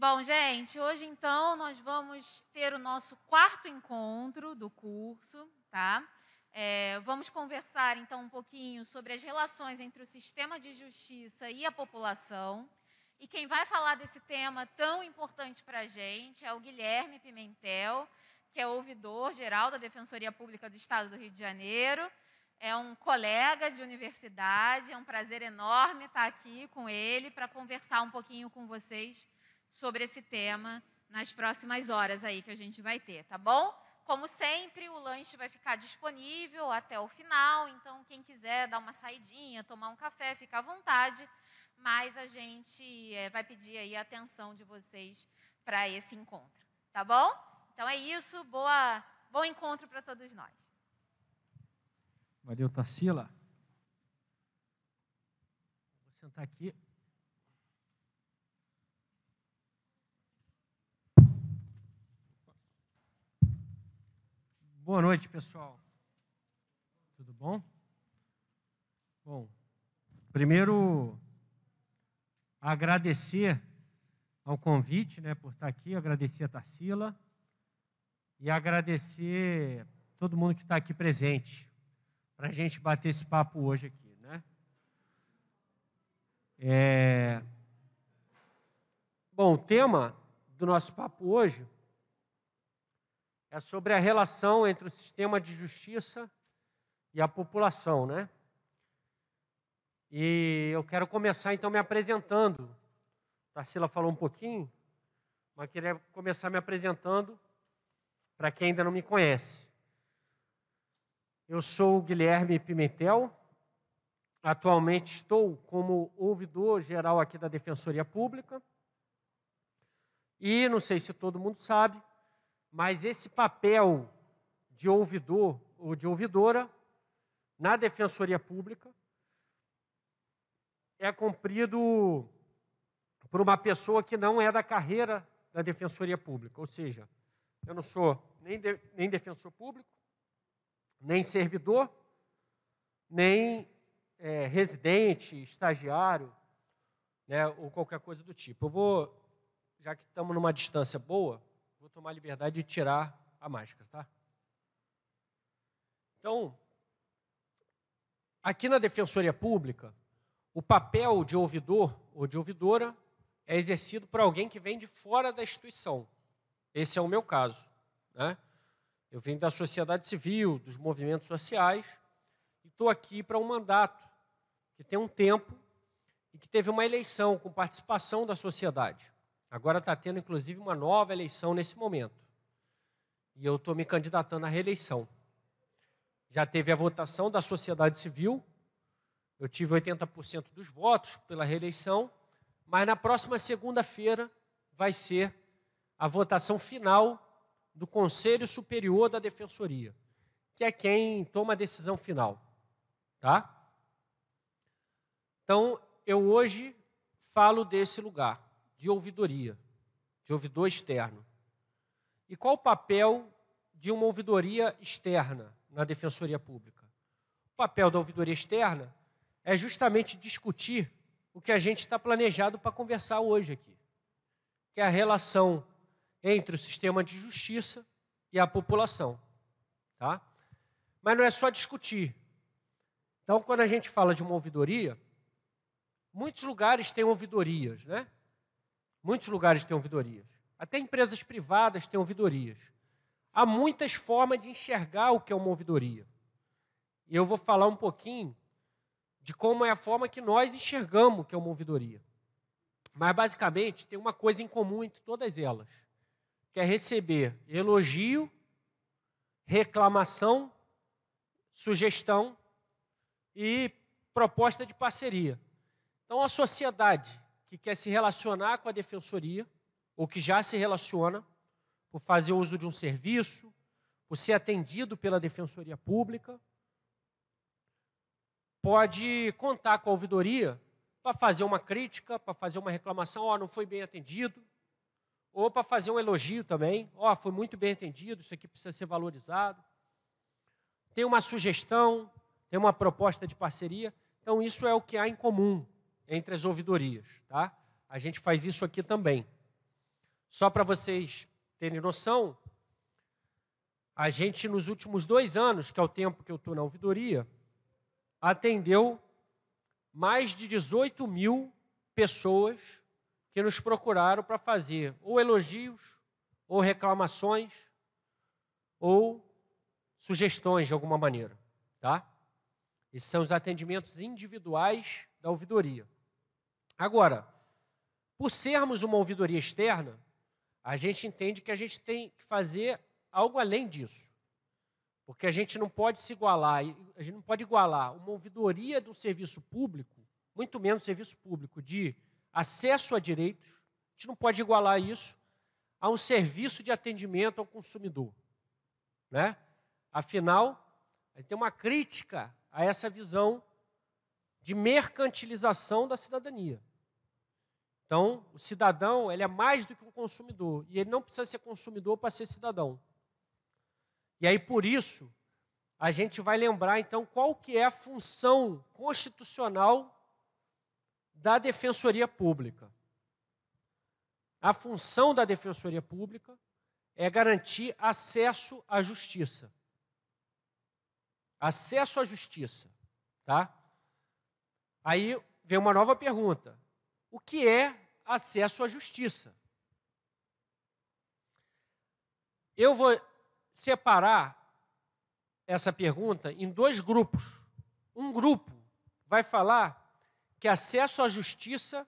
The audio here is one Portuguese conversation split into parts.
Bom, gente, hoje então nós vamos ter o nosso quarto encontro do curso, tá? Vamos conversar então um pouquinho sobre as relações entre o sistema de justiça e a população. E quem vai falar desse tema tão importante para a gente é o Guilherme Pimentel, que é ouvidor geral da Defensoria Pública do Estado do Rio de Janeiro. É um colega de universidade, é um prazer enorme estar aqui com ele para conversar um pouquinho com vocês sobre esse tema nas próximas horas aí que a gente vai ter, tá bom? Como sempre, o lanche vai ficar disponível até o final, então quem quiser dar uma saidinha, tomar um café, fica à vontade, mas a gente vai pedir aí a atenção de vocês para esse encontro, tá bom? Então é isso, bom encontro para todos nós. Valeu, Tarsila. Vou sentar aqui. Boa noite, pessoal. Tudo bom? Bom, primeiro, agradecer ao convite, por estar aqui, agradecer a Tarsila e agradecer todo mundo que está aqui presente para a gente bater esse papo hoje aqui, Bom, o tema do nosso papo hoje é sobre a relação entre o sistema de justiça e a população, E eu quero começar, então, me apresentando. A Tarsila falou um pouquinho, mas queria começar me apresentando para quem ainda não me conhece. Eu sou o Guilherme Pimentel, atualmente estou como ouvidor geral aqui da Defensoria Pública. E, não sei se todo mundo sabe, mas esse papel de ouvidor ou de ouvidora na Defensoria Pública é cumprido por uma pessoa que não é da carreira da Defensoria Pública. Ou seja, eu não sou nem defensor público, nem servidor, nem residente, estagiário, ou qualquer coisa do tipo. Eu vou, já que estamos numa distância boa, vou tomar a liberdade de tirar a máscara, tá? Então, aqui na Defensoria Pública, o papel de ouvidor ou de ouvidora é exercido por alguém que vem de fora da instituição. Esse é o meu caso, Eu venho da sociedade civil, dos movimentos sociais, e estou aqui para um mandato que tem um tempo e que teve uma eleição com participação da sociedade. Agora está tendo, inclusive, uma nova eleição nesse momento. E eu estou me candidatando à reeleição. Já teve a votação da sociedade civil, eu tive 80% dos votos pela reeleição, mas na próxima segunda-feira vai ser a votação final do Conselho Superior da Defensoria, que é quem toma a decisão final, tá? Então, eu hoje falo desse lugar, de ouvidoria, de ouvidor externo. E qual o papel de uma ouvidoria externa na Defensoria Pública? O papel da ouvidoria externa é justamente discutir o que a gente está planejado para conversar hoje aqui, que é a relação entre o sistema de justiça e a população, tá? Mas não é só discutir. Então, quando a gente fala de uma ouvidoria, muitos lugares têm ouvidorias, Muitos lugares têm ouvidorias. Até empresas privadas têm ouvidorias. Há muitas formas de enxergar o que é uma ouvidoria. E eu vou falar um pouquinho de como é a forma que nós enxergamos o que é uma ouvidoria. Mas, basicamente, tem uma coisa em comum entre todas elas, que é receber elogio, reclamação, sugestão e proposta de parceria. Então, a sociedade que quer se relacionar com a Defensoria, ou que já se relaciona, por fazer uso de um serviço, por ser atendido pela Defensoria Pública, pode contar com a ouvidoria para fazer uma crítica, para fazer uma reclamação, não foi bem atendido, ou para fazer um elogio também, foi muito bem atendido, isso aqui precisa ser valorizado. Tem uma sugestão, tem uma proposta de parceria, então isso é o que há em comum entre as ouvidorias, tá? A gente faz isso aqui também. Só para vocês terem noção, a gente, nos últimos 2 anos, que é o tempo que eu estou na ouvidoria, atendeu mais de 18 mil pessoas que nos procuraram para fazer ou elogios, ou reclamações, ou sugestões de alguma maneira, tá? Esses são os atendimentos individuais da ouvidoria. Agora, por sermos uma ouvidoria externa, a gente entende que a gente tem que fazer algo além disso. Porque a gente não pode se igualar, a gente não pode igualar uma ouvidoria do serviço público, muito menos serviço público de acesso a direitos, a gente não pode igualar isso a um serviço de atendimento ao consumidor, né? Afinal, a gente tem uma crítica a essa visão de mercantilização da cidadania. Então, o cidadão, ele é mais do que um consumidor, e ele não precisa ser consumidor para ser cidadão. E aí, por isso, a gente vai lembrar, então, qual que é a função constitucional da Defensoria Pública. A função da Defensoria Pública é garantir acesso à justiça. Acesso à justiça, tá? Aí vem uma nova pergunta. O que é acesso à justiça? Eu vou separar essa pergunta em 2 grupos. Um grupo vai falar que acesso à justiça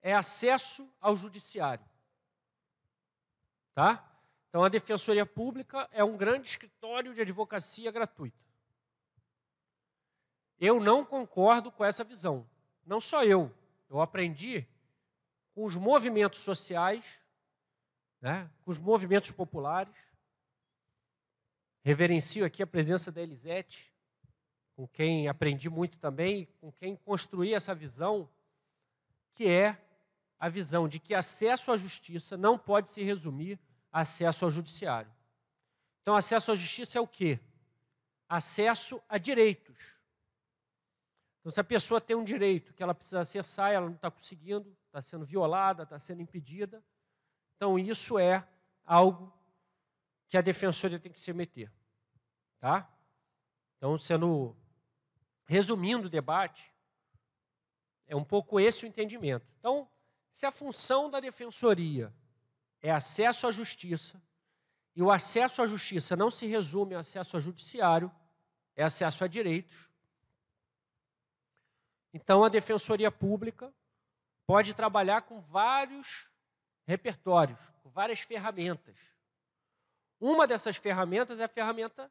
é acesso ao judiciário. Tá? Então, a Defensoria Pública é um grande escritório de advocacia gratuita. Eu não concordo com essa visão. Não só eu. Eu aprendi com os movimentos sociais, né, com os movimentos populares. Reverencio aqui a presença da Elisete, com quem aprendi muito também, com quem construí essa visão, que é a visão de que acesso à justiça não pode se resumir a acesso ao judiciário. Então, acesso à justiça é o quê? Acesso a direitos. Então, se a pessoa tem um direito que ela precisa acessar, ela não está conseguindo, está sendo violada, está sendo impedida, então isso é algo que a Defensoria tem que se meter. Tá? Então, resumindo o debate, é um pouco esse o entendimento. Então, se a função da Defensoria é acesso à justiça, e o acesso à justiça não se resume ao acesso ao judiciário, é acesso a direitos, então a Defensoria Pública pode trabalhar com vários repertórios, com várias ferramentas. Uma dessas ferramentas é a ferramenta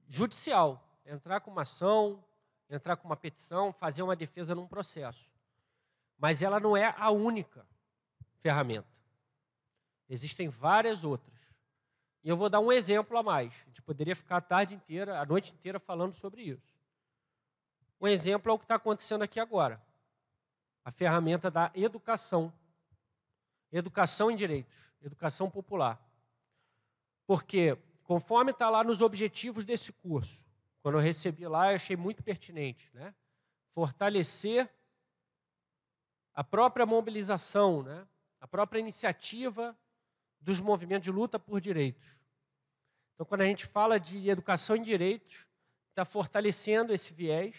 judicial, entrar com uma ação, entrar com uma petição, fazer uma defesa num processo. Mas ela não é a única ferramenta. Existem várias outras. E eu vou dar um exemplo a mais. A gente poderia ficar a tarde inteira, a noite inteira falando sobre isso. Um exemplo é o que está acontecendo aqui agora. A ferramenta da educação. Educação em direitos, educação popular. Porque, conforme está lá nos objetivos desse curso, quando eu recebi lá, eu achei muito pertinente, né? Fortalecer a própria mobilização, né? A própria iniciativa dos movimentos de luta por direitos. Então, quando a gente fala de educação em direitos, está fortalecendo esse viés,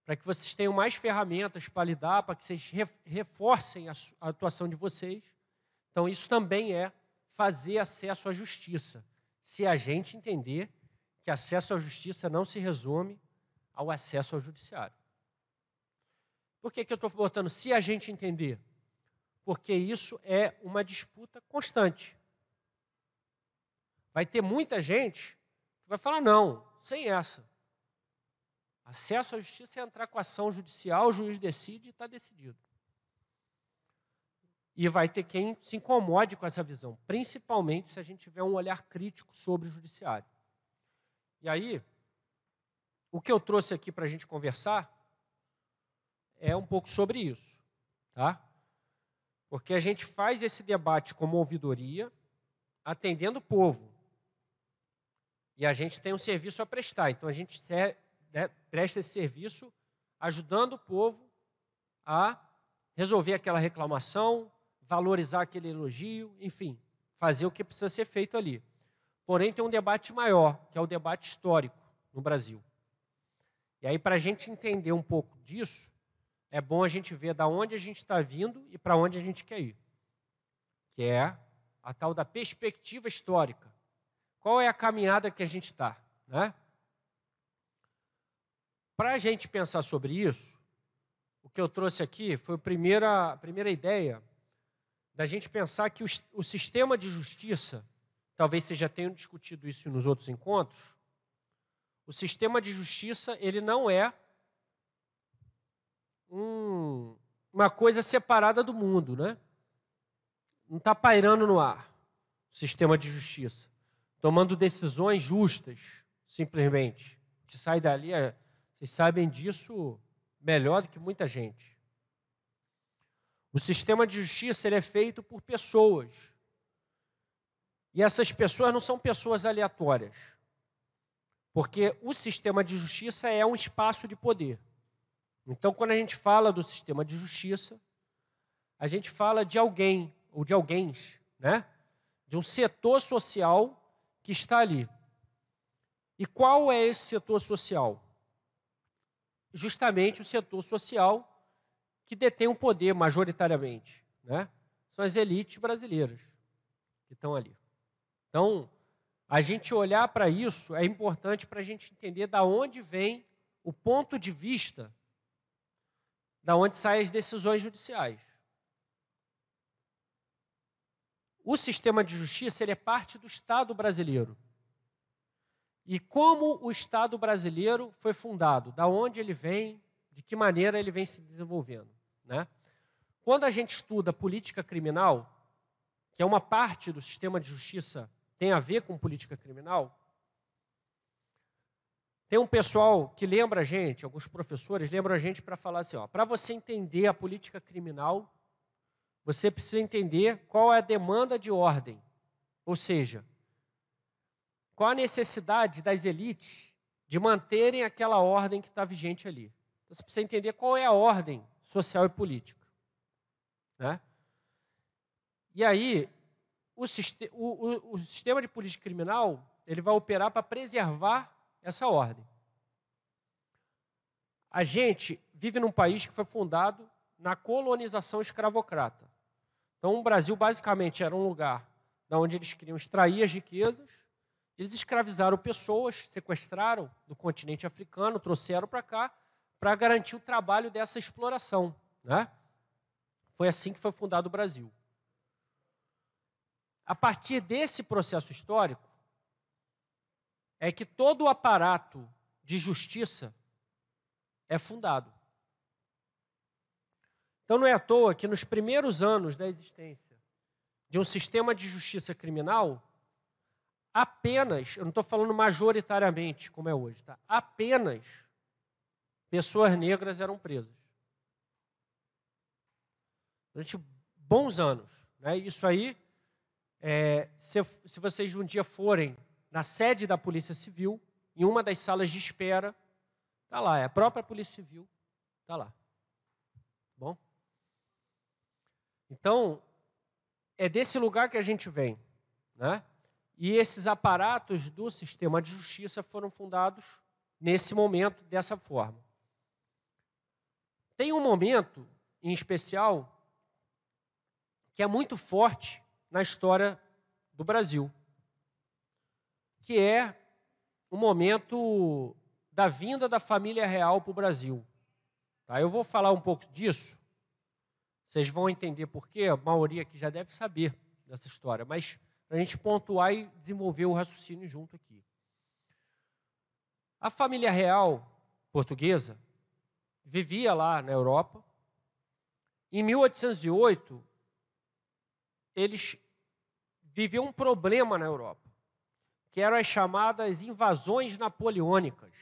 para que vocês tenham mais ferramentas para lidar, para que vocês reforcem a atuação de vocês. Então, isso também é fazer acesso à justiça, se a gente entender que acesso à justiça não se resume ao acesso ao judiciário. Por que eu estou botando se a gente entender? Porque isso é uma disputa constante. Vai ter muita gente que vai falar, não, sem essa. Acesso à justiça é entrar com ação judicial, o juiz decide e está decidido. E vai ter quem se incomode com essa visão, principalmente se a gente tiver um olhar crítico sobre o judiciário. E aí, o que eu trouxe aqui para a gente conversar é um pouco sobre isso, tá? Porque a gente faz esse debate como ouvidoria, atendendo o povo. E a gente tem um serviço a prestar, então a gente presta esse serviço ajudando o povo a resolver aquela reclamação, valorizar aquele elogio, enfim, fazer o que precisa ser feito ali. Porém, tem um debate maior, que é o debate histórico no Brasil. E aí, para a gente entender um pouco disso, é bom a gente ver da onde a gente está vindo e para onde a gente quer ir, que é a tal da perspectiva histórica. Qual é a caminhada que a gente está, né? Para a gente pensar sobre isso, o que eu trouxe aqui foi a primeira ideia da gente pensar que o sistema de justiça, talvez vocês já tenham discutido isso nos outros encontros, o sistema de justiça, ele não é uma coisa separada do mundo, né? Não está pairando no ar o sistema de justiça, tomando decisões justas, simplesmente. O que sai dali, vocês sabem disso melhor do que muita gente. O sistema de justiça ele é feito por pessoas. E essas pessoas não são pessoas aleatórias. Porque o sistema de justiça é um espaço de poder. Então, quando a gente fala do sistema de justiça, a gente fala de alguém, ou de alguém, né? De um setor social que está ali. E qual é esse setor social? Justamente o setor social que detém o poder majoritariamente, né? São as elites brasileiras que estão ali. Então, a gente olhar para isso é importante para a gente entender da onde vem o ponto de vista, da onde saem as decisões judiciais. O sistema de justiça ele é parte do Estado brasileiro. E como o Estado brasileiro foi fundado, da onde ele vem, de que maneira ele vem se desenvolvendo, né? Quando a gente estuda política criminal, que é uma parte do sistema de justiça tem a ver com política criminal, tem um pessoal que lembra a gente, alguns professores lembram a gente para falar assim, para você entender a política criminal, você precisa entender qual é a demanda de ordem, ou seja, qual a necessidade das elites de manterem aquela ordem que está vigente ali. Então, você precisa entender qual é a ordem social e política, né? E aí, o sistema de política criminal ele vai operar para preservar essa ordem. A gente vive num país que foi fundado na colonização escravocrata. Então, o Brasil basicamente era um lugar onde eles queriam extrair as riquezas. Eles escravizaram pessoas, sequestraram do continente africano, trouxeram para cá para garantir o trabalho dessa exploração, né? Foi assim que foi fundado o Brasil. A partir desse processo histórico, é que todo o aparato de justiça é fundado. Então, não é à toa que nos primeiros anos da existência de um sistema de justiça criminal, apenas, eu não estou falando majoritariamente, como é hoje, tá? Apenas pessoas negras eram presas. Durante bons anos, né? Isso aí, se vocês um dia forem na sede da Polícia Civil, em uma das salas de espera, está lá, é a própria Polícia Civil, está lá. Bom? Então, é desse lugar que a gente vem, né? E esses aparatos do sistema de justiça foram fundados nesse momento, dessa forma. Tem um momento, em especial, que é muito forte na história do Brasil, que é o momento da vinda da família real para o Brasil. Tá? Eu vou falar um pouco disso, vocês vão entender por quê, a maioria aqui já deve saber dessa história, mas para a gente pontuar e desenvolver o raciocínio junto aqui. A família real portuguesa vivia lá na Europa. Em 1808, eles viviam um problema na Europa, que eram as chamadas invasões napoleônicas.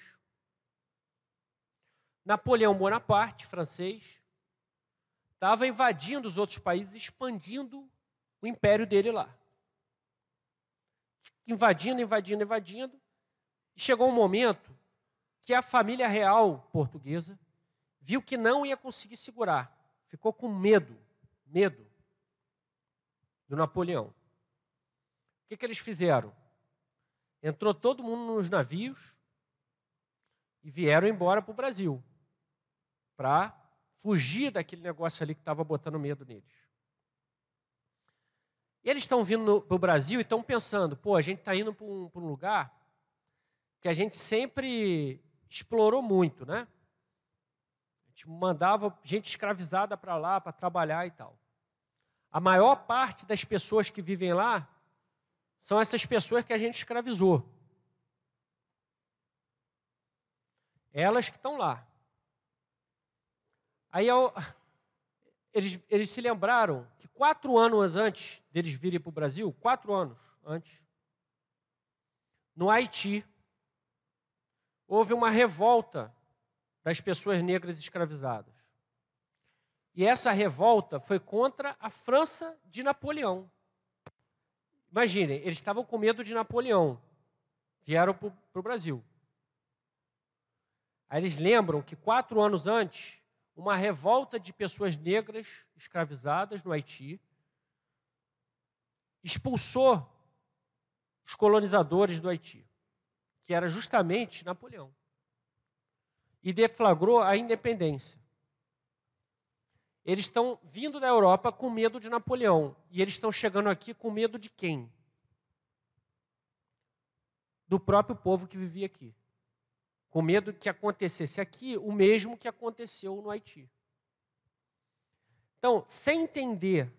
Napoleão Bonaparte, francês, estava invadindo os outros países, expandindo o império dele lá. Invadindo. E chegou um momento que a família real portuguesa viu que não ia conseguir segurar. Ficou com medo. do Napoleão. O que eles fizeram? Entrou todo mundo nos navios e vieram embora para o Brasil, para fugir daquele negócio ali que estava botando medo neles. E eles estão vindo para o Brasil e estão pensando, pô, a gente está indo para um lugar que a gente sempre explorou muito, né? A gente mandava gente escravizada para lá, para trabalhar e tal. A maior parte das pessoas que vivem lá são essas pessoas que a gente escravizou. Elas que estão lá. Aí eles se lembraram que 4 anos antes deles virem para o Brasil, 4 anos antes, no Haiti, houve uma revolta das pessoas negras escravizadas. E essa revolta foi contra a França de Napoleão. Imaginem, eles estavam com medo de Napoleão, vieram para o Brasil. Aí eles lembram que 4 anos antes, uma revolta de pessoas negras escravizadas no Haiti expulsou os colonizadores do Haiti, que era justamente Napoleão, e deflagrou a independência. Eles estão vindo da Europa com medo de Napoleão, e eles estão chegando aqui com medo de quem? Do próprio povo que vivia aqui. Com medo que acontecesse aqui o mesmo que aconteceu no Haiti. Então, sem entender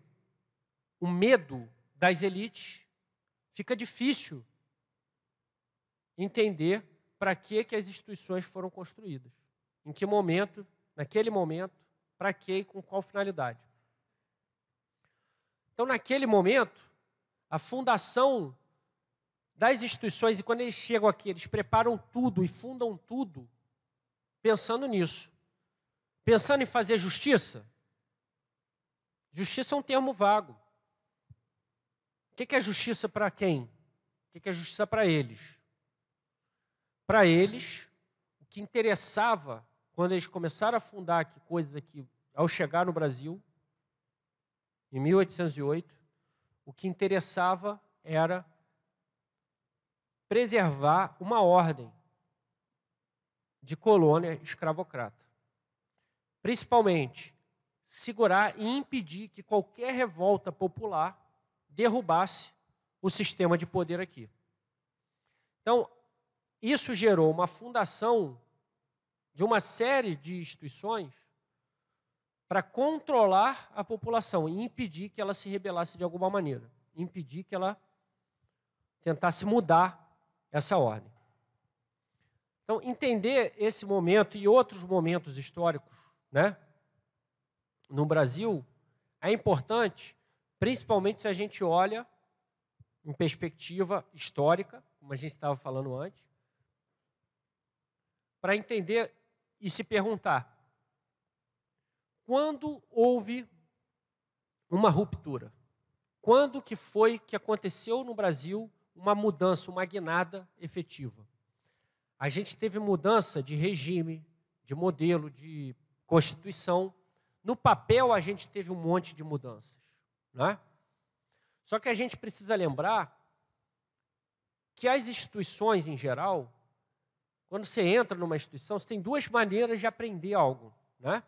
o medo das elites, fica difícil entender para que as instituições foram construídas. Em que momento, naquele momento, para que e com qual finalidade. Então, naquele momento, a fundação das instituições, e quando eles chegam aqui, eles preparam tudo e fundam tudo pensando nisso. Pensando em fazer justiça. Justiça é um termo vago. O que é justiça para quem? O que é justiça para eles? Para eles, o que interessava, quando eles começaram a fundar aqui coisas aqui, ao chegar no Brasil, em 1808, o que interessava era preservar uma ordem de colônia escravocrata. Principalmente, segurar e impedir que qualquer revolta popular derrubasse o sistema de poder aqui. Então, isso gerou uma fundação de uma série de instituições para controlar a população e impedir que ela se rebelasse de alguma maneira, impedir que ela tentasse mudar essa ordem. Então, entender esse momento e outros momentos históricos, né, no Brasil, é importante, principalmente se a gente olha em perspectiva histórica, como a gente estava falando antes, para entender e se perguntar: quando houve uma ruptura? Quando que foi que aconteceu no Brasil uma mudança, uma guinada efetiva? A gente teve mudança de regime, de modelo, de constituição. No papel, a gente teve um monte de mudanças, né? Só que a gente precisa lembrar que as instituições, em geral, quando você entra numa instituição, você tem 2 maneiras de aprender algo, né?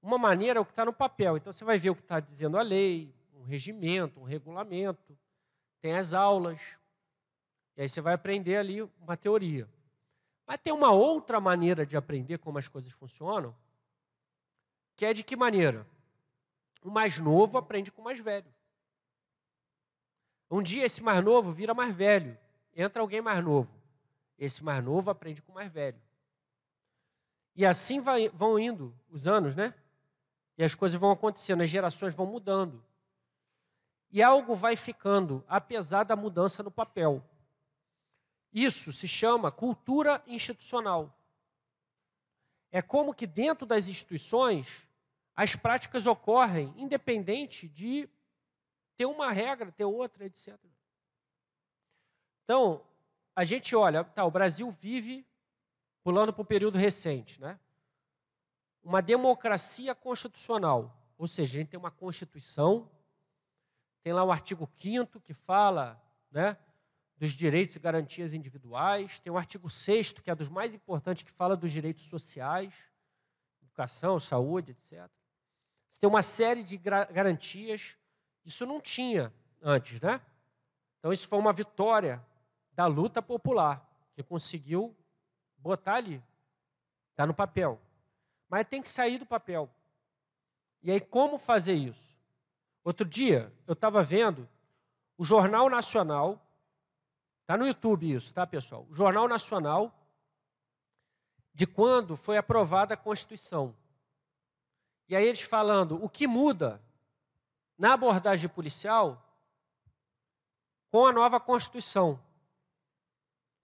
Uma maneira é o que está no papel. Então, você vai ver o que está dizendo a lei, um regimento, um regulamento, tem as aulas, e aí você vai aprender ali uma teoria. Mas tem uma outra maneira de aprender como as coisas funcionam, que é de que maneira? O mais novo aprende com o mais velho. Um dia esse mais novo vira mais velho, entra alguém mais novo. Esse mais novo aprende com o mais velho. E assim vão indo os anos, né? E as coisas vão acontecendo, as gerações vão mudando. E algo vai ficando, apesar da mudança no papel. Isso se chama cultura institucional. É como que dentro das instituições as práticas ocorrem independente de ter uma regra, ter outra, etc. Então, a gente olha, tá, o Brasil vive, pulando para o período recente, né? Uma democracia constitucional. Ou seja, a gente tem uma Constituição, tem lá o artigo 5º que fala, né, dos direitos e garantias individuais, tem o artigo 6º, que é dos mais importantes, que fala dos direitos sociais, educação, saúde, etc. Você tem uma série de garantias, isso não tinha antes, né? Então isso foi uma vitória da luta popular, que conseguiu botar ali, está no papel. Mas tem que sair do papel. E aí como fazer isso? Outro dia eu estava vendo o Jornal Nacional, está no YouTube isso, tá, pessoal? O Jornal Nacional, de quando foi aprovada a Constituição. E aí eles falando o que muda na abordagem policial com a nova Constituição.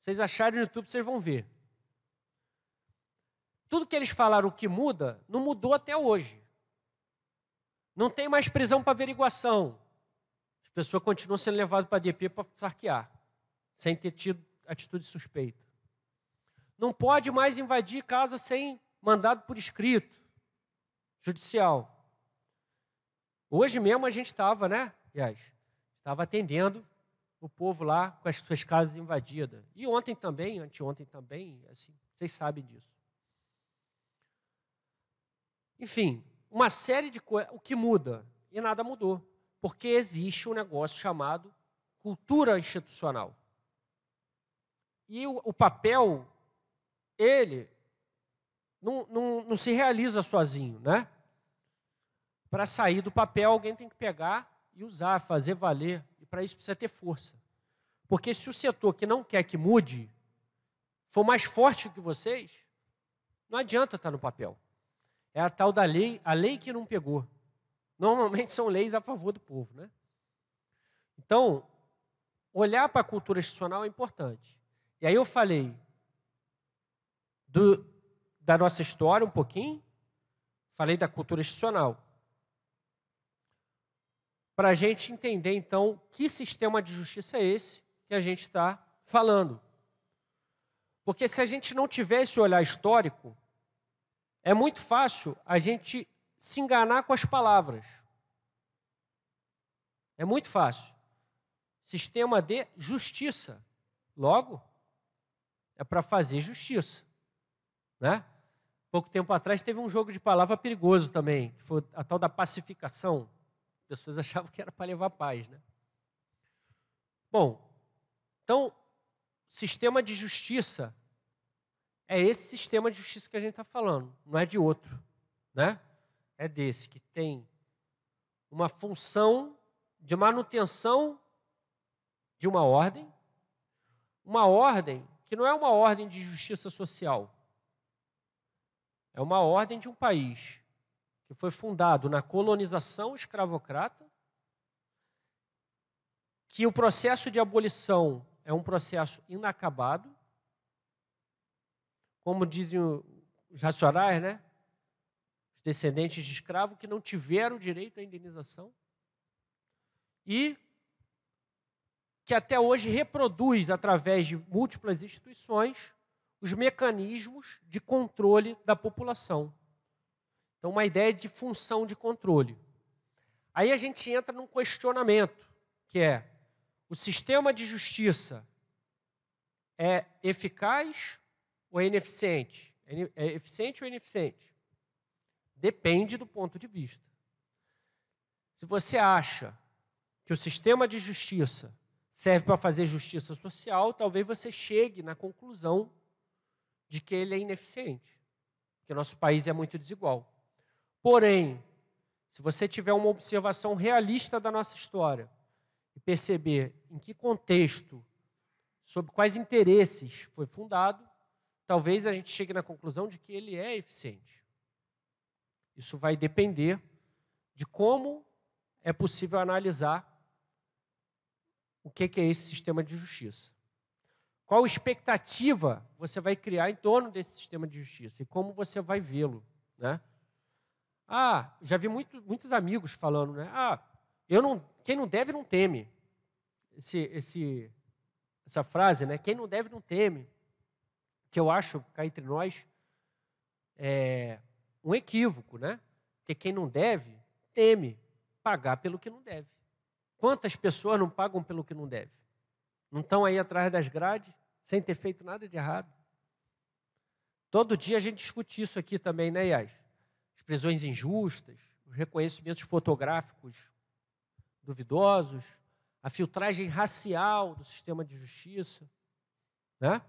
Vocês acharem no YouTube, vocês vão ver. Tudo que eles falaram o que muda, não mudou até hoje. Não tem mais prisão para averiguação. As pessoas continuam sendo levadas para a DP para sarquear, sem ter tido atitude suspeita. Não pode mais invadir casa sem mandado por escrito, judicial. Hoje mesmo a gente estava, né, aliás, estava atendendo o povo lá com as suas casas invadidas. E ontem também, anteontem também, assim, vocês sabem disso. Enfim, uma série de coisas, o que muda? E nada mudou, porque existe um negócio chamado cultura institucional. E o papel, ele não se realiza sozinho, né? Para sair do papel, alguém tem que pegar e usar, fazer valer. E para isso precisa ter força. Porque se o setor que não quer que mude for mais forte que vocês, não adianta estar no papel. É a tal da lei, a lei que não pegou. Normalmente são leis a favor do povo, né? Então, olhar para a cultura institucional é importante. E aí eu falei da nossa história um pouquinho, falei da cultura institucional. Para a gente entender, então, que sistema de justiça é esse que a gente está falando. Porque se a gente não tiver esse olhar histórico, é muito fácil a gente se enganar com as palavras. É muito fácil. Sistema de justiça. Logo, é para fazer justiça. Né? Pouco tempo atrás teve um jogo de palavra perigoso também, que foi a tal da pacificação. As pessoas achavam que era para levar paz, né? Bom, então, sistema de justiça é esse sistema de justiça que a gente está falando, não é de outro, né? É desse, que tem uma função de manutenção de uma ordem que não é uma ordem de justiça social, é uma ordem de um país que foi fundado na colonização escravocrata, que o processo de abolição é um processo inacabado, como dizem os racionais, né? Os descendentes de escravos que não tiveram direito à indenização, e que até hoje reproduz, através de múltiplas instituições, os mecanismos de controle da população. Então, uma ideia de função de controle. Aí a gente entra num questionamento, que é: o sistema de justiça é eficaz ou é ineficiente? É eficiente ou ineficiente? Depende do ponto de vista. Se você acha que o sistema de justiça serve para fazer justiça social, talvez você chegue na conclusão de que ele é ineficiente, porque nosso país é muito desigual. Porém, se você tiver uma observação realista da nossa história e perceber em que contexto, sob quais interesses foi fundado, talvez a gente chegue na conclusão de que ele é eficiente. Isso vai depender de como é possível analisar o que é esse sistema de justiça. Qual expectativa você vai criar em torno desse sistema de justiça e como você vai vê-lo, né? Já vi muitos amigos falando, né? Quem não deve não teme. Essa frase, né? Quem não deve não teme. Que eu acho, cá entre nós, é um equívoco, né? Porque quem não deve, teme pagar pelo que não deve. Quantas pessoas não pagam pelo que não deve? Não estão aí atrás das grades, sem ter feito nada de errado? Todo dia a gente discute isso aqui também, né, Yas? As prisões injustas, os reconhecimentos fotográficos duvidosos, a filtragem racial do sistema de justiça, né?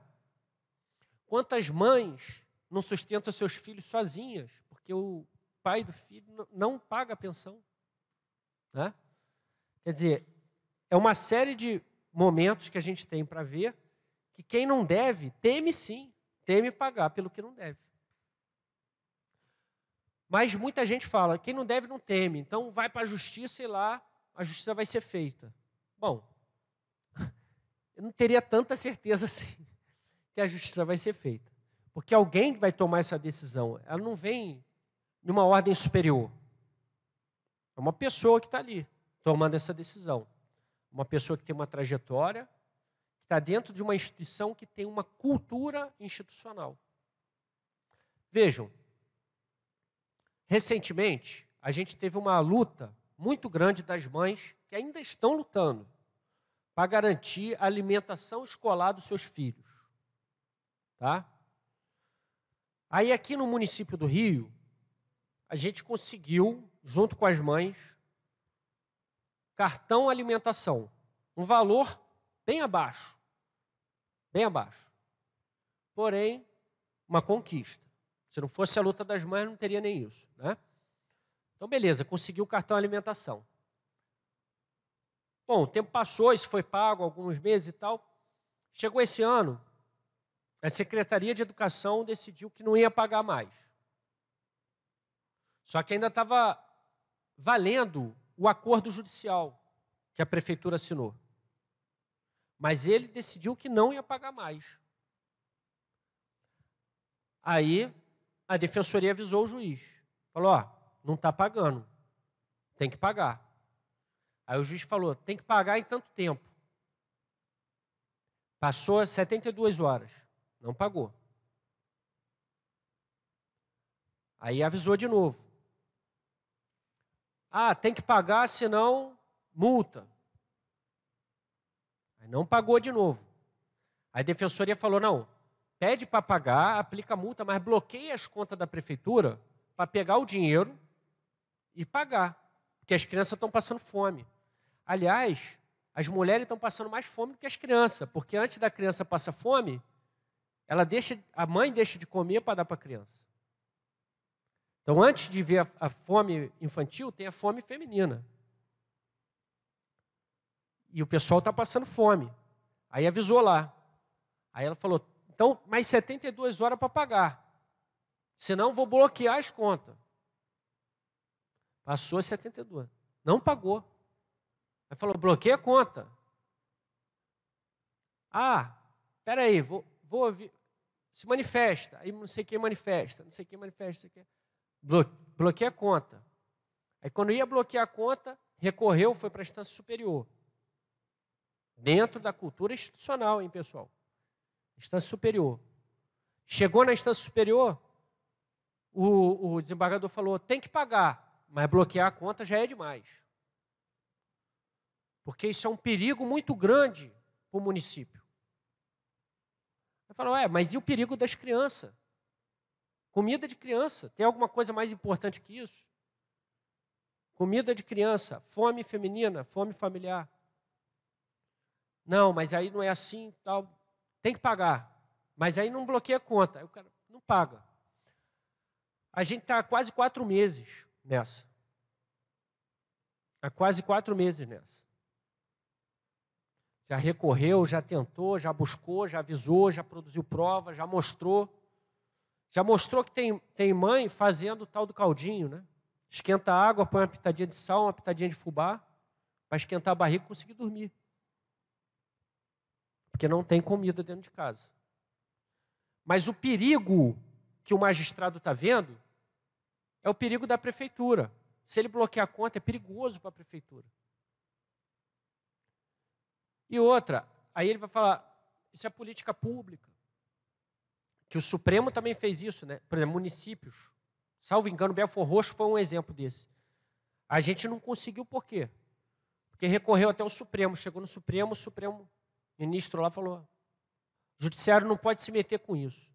Quantas mães não sustentam seus filhos sozinhas, porque o pai do filho não paga a pensão, né? Quer dizer, é uma série de momentos que a gente tem para ver que quem não deve, teme sim, teme pagar pelo que não deve. Mas muita gente fala, quem não deve não teme, então vai para a justiça e lá a justiça vai ser feita. Bom, eu não teria tanta certeza assim que a justiça vai ser feita. Porque alguém vai tomar essa decisão, ela não vem de uma ordem superior. É uma pessoa que está ali, tomando essa decisão. Uma pessoa que tem uma trajetória, que está dentro de uma instituição que tem uma cultura institucional. Vejam, recentemente, a gente teve uma luta muito grande das mães que ainda estão lutando para garantir a alimentação escolar dos seus filhos. Tá? Aí aqui no município do Rio, a gente conseguiu, junto com as mães, cartão alimentação. Um valor bem abaixo. Bem abaixo. Porém, uma conquista. Se não fosse a luta das mães, não teria nem isso, né? Então, beleza, conseguiu o cartão alimentação. Bom, o tempo passou, isso foi pago alguns meses e tal. Chegou esse ano, a Secretaria de Educação decidiu que não ia pagar mais. Só que ainda estava valendo o acordo judicial que a prefeitura assinou. Mas ele decidiu que não ia pagar mais. Aí, a defensoria avisou o juiz. Falou, ó, não está pagando, tem que pagar. Aí o juiz falou, tem que pagar em tanto tempo. Passou 72 horas, não pagou. Aí avisou de novo. Ah, tem que pagar, senão multa. Aí não pagou de novo. Aí a defensoria falou, não, pede para pagar, aplica a multa, mas bloqueia as contas da prefeitura para pegar o dinheiro e pagar, porque as crianças estão passando fome. Aliás, as mulheres estão passando mais fome do que as crianças, porque antes da criança passar fome, a mãe deixa de comer para dar para a criança. Então, antes de ver a fome infantil, tem a fome feminina. E o pessoal está passando fome. Aí avisou lá. Aí ela falou, então, mais 72 horas para pagar. Senão, vou bloquear as contas. Passou 72. Não pagou. Aí falou, bloqueia a conta. Ah, espera aí, vou ouvir. Se manifesta. Aí não sei quem manifesta, não sei quem manifesta. Bloqueia a conta. Aí quando ia bloquear a conta, recorreu, foi para a instância superior. Dentro da cultura institucional, hein, pessoal? Instância superior. Chegou na instância superior, o desembargador falou, tem que pagar, mas bloquear a conta já é demais. Porque isso é um perigo muito grande para o município. Ele falou, mas e o perigo das crianças? Comida de criança, tem alguma coisa mais importante que isso? Comida de criança, fome feminina, fome familiar. Não, mas aí não é assim, tal. Tem que pagar. Mas aí não bloqueia a conta. Aí o cara não paga. A gente está há quase 4 meses nessa. Há quase 4 meses nessa. Já recorreu, já tentou, já buscou, já avisou, já produziu prova, já mostrou. Já mostrou que tem mãe fazendo o tal do caldinho, né? Esquenta a água, põe uma pitadinha de sal, uma pitadinha de fubá, para esquentar a barriga e conseguir dormir. Porque não tem comida dentro de casa. Mas o perigo que o magistrado está vendo é o perigo da prefeitura. Se ele bloquear a conta, é perigoso para a prefeitura. E outra, aí ele vai falar, isso é política pública. Que o Supremo também fez isso, né? Por exemplo, municípios. Salvo engano, Belford Roxo foi um exemplo desse. A gente não conseguiu por quê? Porque porque recorreu até o Supremo. Chegou no Supremo, o Supremo ministro lá falou: o judiciário não pode se meter com isso.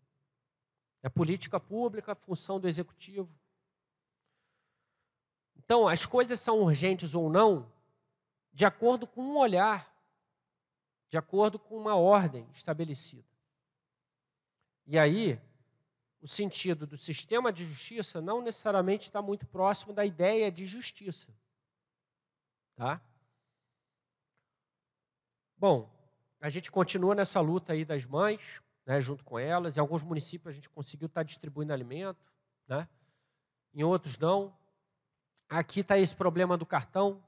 É política pública, função do executivo. Então, as coisas são urgentes ou não, de acordo com um olhar, de acordo com uma ordem estabelecida. E aí, o sentido do sistema de justiça não necessariamente está muito próximo da ideia de justiça. Tá? Bom, a gente continua nessa luta aí das mães, né, junto com elas. Em alguns municípios a gente conseguiu estar distribuindo alimento, né? Em outros não. Aqui está esse problema do cartão.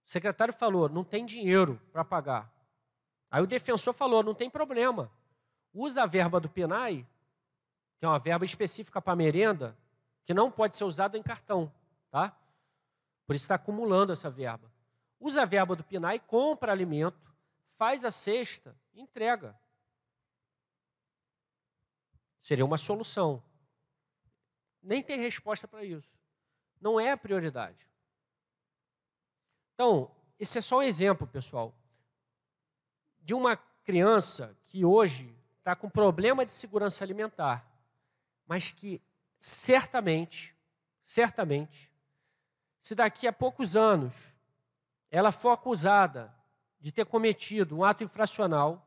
O secretário falou, não tem dinheiro para pagar. Aí o defensor falou, não tem problema. Usa a verba do PNAE, que é uma verba específica para merenda, que não pode ser usada em cartão, tá? Por isso está acumulando essa verba. Usa a verba do PNAE, compra alimento, faz a cesta e entrega. Seria uma solução. Nem tem resposta para isso. Não é a prioridade. Então, esse é só um exemplo, pessoal, de uma criança que hoje está com problema de segurança alimentar, mas que certamente, se daqui a poucos anos ela for acusada de ter cometido um ato infracional,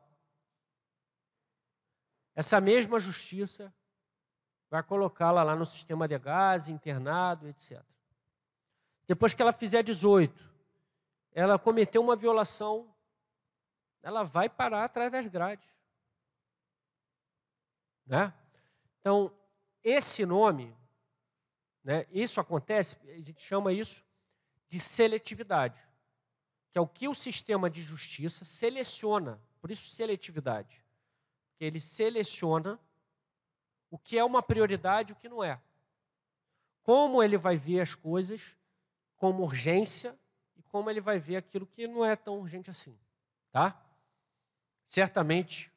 essa mesma justiça vai colocá-la lá no sistema de gás, internado, etc. Depois que ela fizer 18, ela cometeu uma violação, ela vai parar atrás das grades. Né? Então, esse nome, né, isso acontece, a gente chama isso de seletividade, que é o que o sistema de justiça seleciona, por isso seletividade, que ele seleciona o que é uma prioridade e o que não é. Como ele vai ver as coisas como urgência e como ele vai ver aquilo que não é tão urgente assim. Tá? Certamente,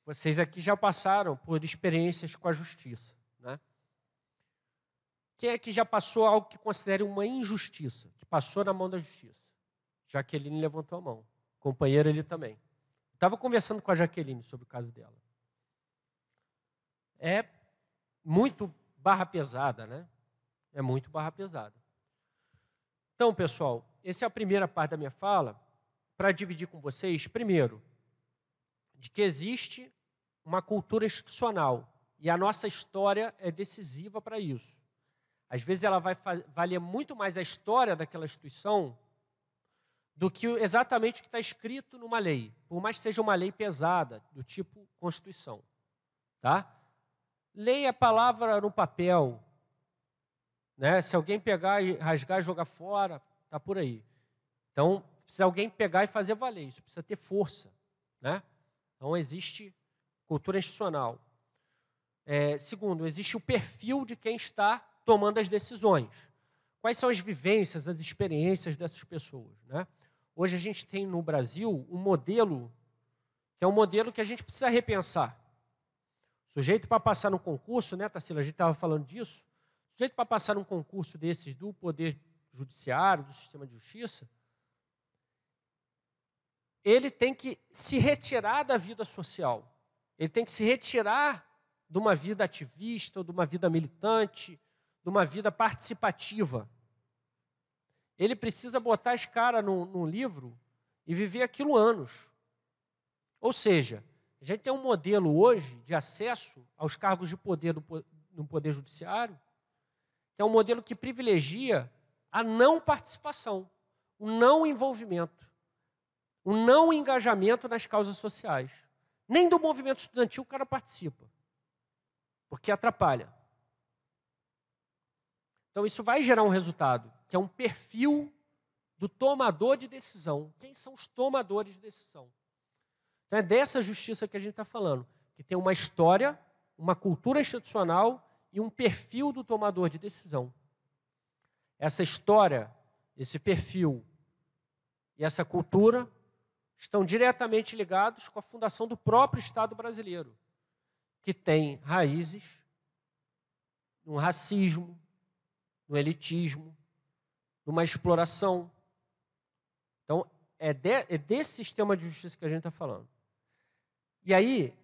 vocês aqui já passaram por experiências com a justiça. Né? Quem é que já passou algo que considere uma injustiça, que passou na mão da justiça? Jaqueline levantou a mão. Companheira ali também. Estava conversando com a Jaqueline sobre o caso dela. É muito barra pesada, né? É muito barra pesada. Então, pessoal, essa é a primeira parte da minha fala, para dividir com vocês, primeiro, de que existe uma cultura institucional, e a nossa história é decisiva para isso. Às vezes ela vai valer muito mais a história daquela instituição do que exatamente o que está escrito numa lei, por mais que seja uma lei pesada, do tipo Constituição. Tá? Lei é palavra no papel. Né? Se alguém pegar e rasgar e jogar fora, está por aí. Então, precisa alguém pegar e fazer valer. Isso precisa ter força. Né? Então, existe cultura institucional. Segundo, existe o perfil de quem está tomando as decisões. Quais são as vivências, as experiências dessas pessoas? Né? Hoje a gente tem no Brasil um modelo, que é um modelo que a gente precisa repensar. O sujeito para passar no concurso, né, Tarsila, a gente estava falando disso, o sujeito para passar num concurso desses do Poder Judiciário, do Sistema de Justiça, ele tem que se retirar da vida social. Ele tem que se retirar de uma vida ativista, ou de uma vida militante, de uma vida participativa. Ele precisa botar as caras num livro e viver aquilo anos. Ou seja, a gente tem um modelo hoje de acesso aos cargos de poder no Poder Judiciário, que é um modelo que privilegia a não participação, o não envolvimento, o não engajamento nas causas sociais. Nem do movimento estudantil o cara participa, porque atrapalha. Então isso vai gerar um resultado, que é um perfil do tomador de decisão. Quem são os tomadores de decisão? Então é dessa justiça que a gente está falando, que tem uma história, uma cultura institucional e um perfil do tomador de decisão. Essa história, esse perfil e essa cultura estão diretamente ligados com a fundação do próprio Estado brasileiro, que tem raízes no racismo, no elitismo, numa exploração, é desse sistema de justiça que a gente está falando. E aí,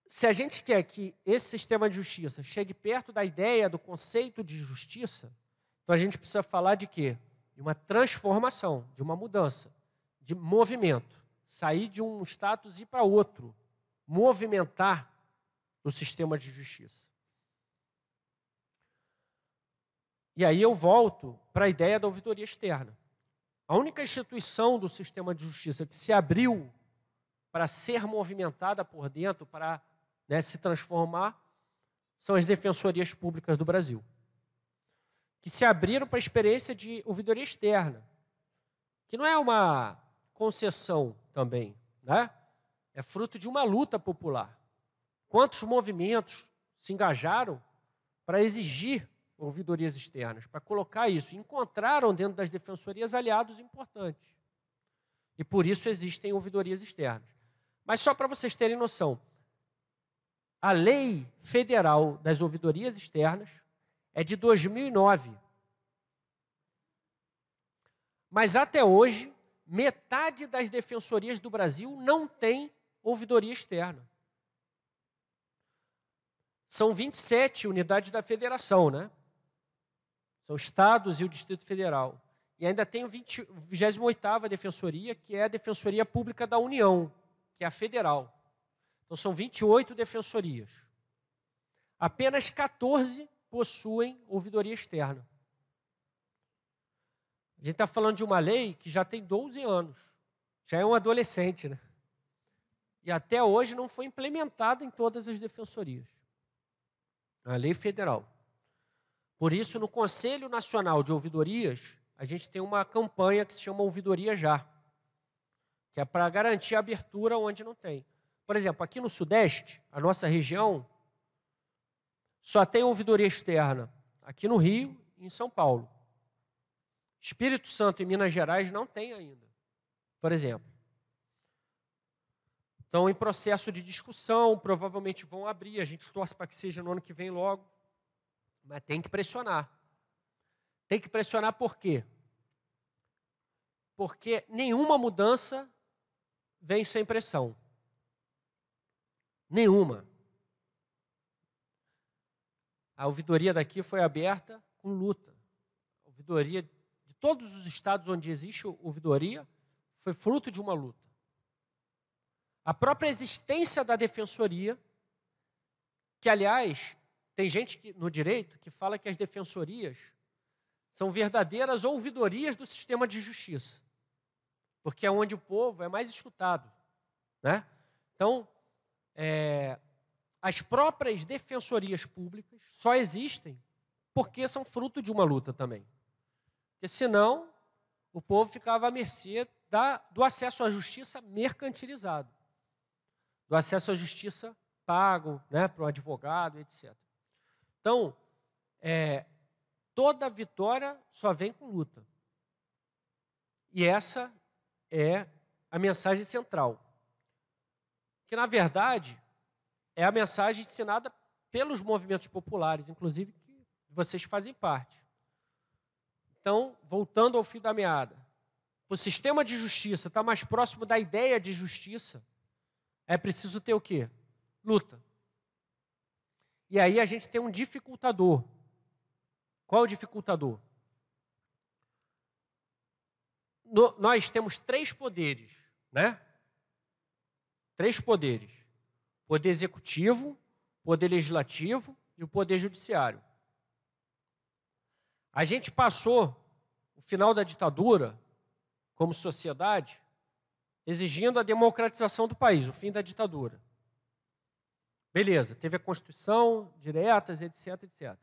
se a gente quer que esse sistema de justiça chegue perto da ideia, do conceito de justiça, então a gente precisa falar de quê? De uma transformação, de uma mudança, de movimento. Sair de um status e ir para outro. Movimentar o sistema de justiça. E aí eu volto para a ideia da ouvidoria externa. A única instituição do sistema de justiça que se abriu para ser movimentada por dentro, para se transformar, são as defensorias públicas do Brasil, que se abriram para a experiência de ouvidoria externa, que não é uma concessão também, né? É fruto de uma luta popular. Quantos movimentos se engajaram para exigir ouvidorias externas, para colocar isso? Encontraram dentro das defensorias aliados importantes. E por isso existem ouvidorias externas. Mas só para vocês terem noção, a lei federal das ouvidorias externas é de 2009. Mas até hoje, metade das defensorias do Brasil não tem ouvidoria externa. São 27 unidades da federação, né? São estados e o Distrito Federal. E ainda tem a 28ª Defensoria, que é a Defensoria Pública da União, que é a federal. Então são 28 defensorias. Apenas 14 possuem ouvidoria externa. A gente está falando de uma lei que já tem 12 anos. Já é um adolescente, né? E até hoje não foi implementada em todas as defensorias. A lei federal. Por isso, no Conselho Nacional de Ouvidorias, a gente tem uma campanha que se chama Ouvidoria Já, que é para garantir a abertura onde não tem. Por exemplo, aqui no Sudeste, a nossa região, só tem ouvidoria externa aqui no Rio e em São Paulo. Espírito Santo e Minas Gerais não tem ainda, por exemplo. Estão em processo de discussão, provavelmente vão abrir, a gente torce para que seja no ano que vem logo, mas tem que pressionar. Tem que pressionar por quê? Porque nenhuma mudança vem sem pressão. Nenhuma. A ouvidoria daqui foi aberta com luta. A ouvidoria de todos os estados onde existe ouvidoria foi fruto de uma luta. A própria existência da defensoria, que, aliás, tem gente no direito que fala que as defensorias são verdadeiras ouvidorias do sistema de justiça, porque é onde o povo é mais escutado, né? Então, as próprias defensorias públicas só existem porque são fruto de uma luta também. Porque senão, o povo ficava à mercê do acesso à justiça mercantilizado, do acesso à justiça pago, né, para o advogado, etc. Então, toda vitória só vem com luta. E essa é a mensagem central. Que, na verdade, é a mensagem ensinada pelos movimentos populares, inclusive que vocês fazem parte. Então, voltando ao fio da meada, o sistema de justiça está mais próximo da ideia de justiça, é preciso ter o quê? Luta. E aí a gente tem um dificultador. Qual é o dificultador? Nós temos 3 poderes, né? 3 poderes. Poder executivo, poder legislativo e o poder judiciário. A gente passou o final da ditadura, como sociedade, exigindo a democratização do país, o fim da ditadura. Beleza, teve a Constituição, diretas, etc, etc.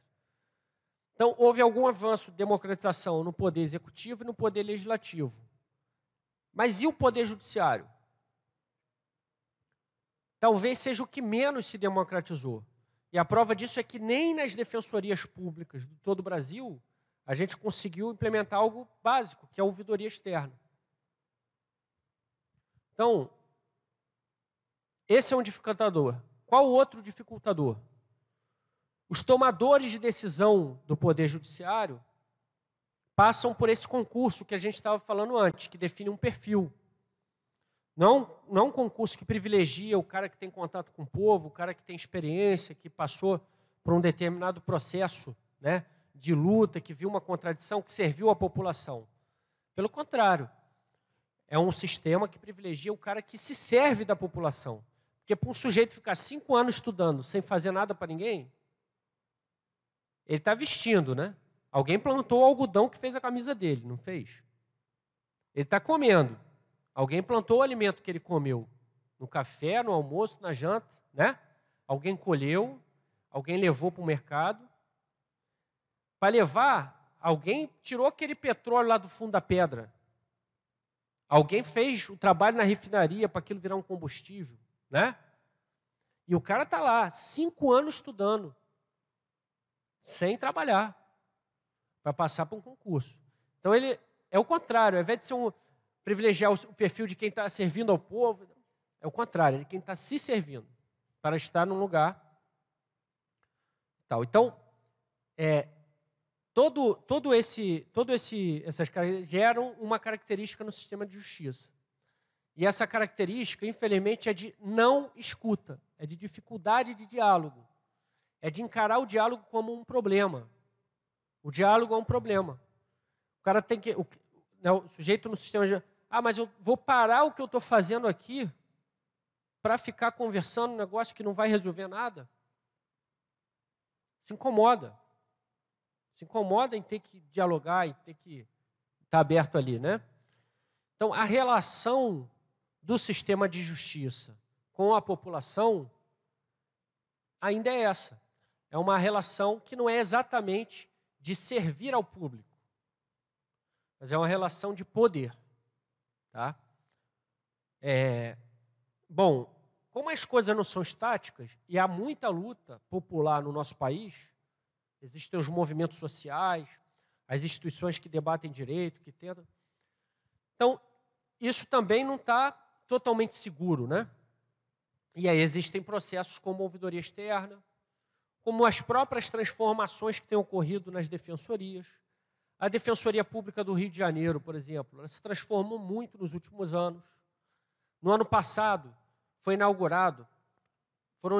Então, houve algum avanço de democratização no poder executivo e no poder legislativo. Mas e o poder judiciário? Talvez seja o que menos se democratizou. E a prova disso é que nem nas defensorias públicas de todo o Brasil a gente conseguiu implementar algo básico, que é a ouvidoria externa. Então, esse é um dificultador. Qual o outro dificultador? Os tomadores de decisão do Poder Judiciário passam por esse concurso que a gente estava falando antes, que define um perfil. Não um concurso que privilegia o cara que tem contato com o povo, o cara que tem experiência, que passou por um determinado processo, né, de luta, que viu uma contradição, que serviu à população. Pelo contrário, é um sistema que privilegia o cara que se serve da população. Porque para um sujeito ficar 5 anos estudando sem fazer nada para ninguém, ele está vestindo, né? Alguém plantou o algodão que fez a camisa dele, não fez? Ele está comendo. Alguém plantou o alimento que ele comeu. No café, no almoço, na janta, né? Alguém colheu, alguém levou para o mercado. Para levar, alguém tirou aquele petróleo lá do fundo da pedra. Alguém fez o trabalho na refinaria para aquilo virar um combustível, né? E o cara está lá, 5 anos estudando, sem trabalhar, para passar por um concurso. Então, ele é o contrário. Ao invés de ser privilegiar o perfil de quem está servindo ao povo, é o contrário, é de quem está se servindo, para estar num lugar tal. Então, essas características geram uma característica no sistema de justiça. E essa característica, infelizmente, é de não escuta, é de dificuldade de diálogo, é de encarar o diálogo como um problema. O diálogo é um problema. O cara tem que... o sujeito no sistema de... mas eu vou parar o que eu estou fazendo aqui para ficar conversando um negócio que não vai resolver nada. Se incomoda. Se incomoda em ter que dialogar, em ter que estar aberto ali, né? Então, a relação do sistema de justiça com a população ainda é essa. É uma relação que não é exatamente de servir ao público, mas é uma relação de poder. Tá? Bom, como as coisas não são estáticas e há muita luta popular no nosso país, existem os movimentos sociais, as instituições que debatem direito, que tentam. Então, isso também não está totalmente seguro, né? E aí existem processos como a ouvidoria externa, como as próprias transformações que têm ocorrido nas defensorias. A Defensoria Pública do Rio de Janeiro, por exemplo, ela se transformou muito nos últimos anos. No ano passado, foram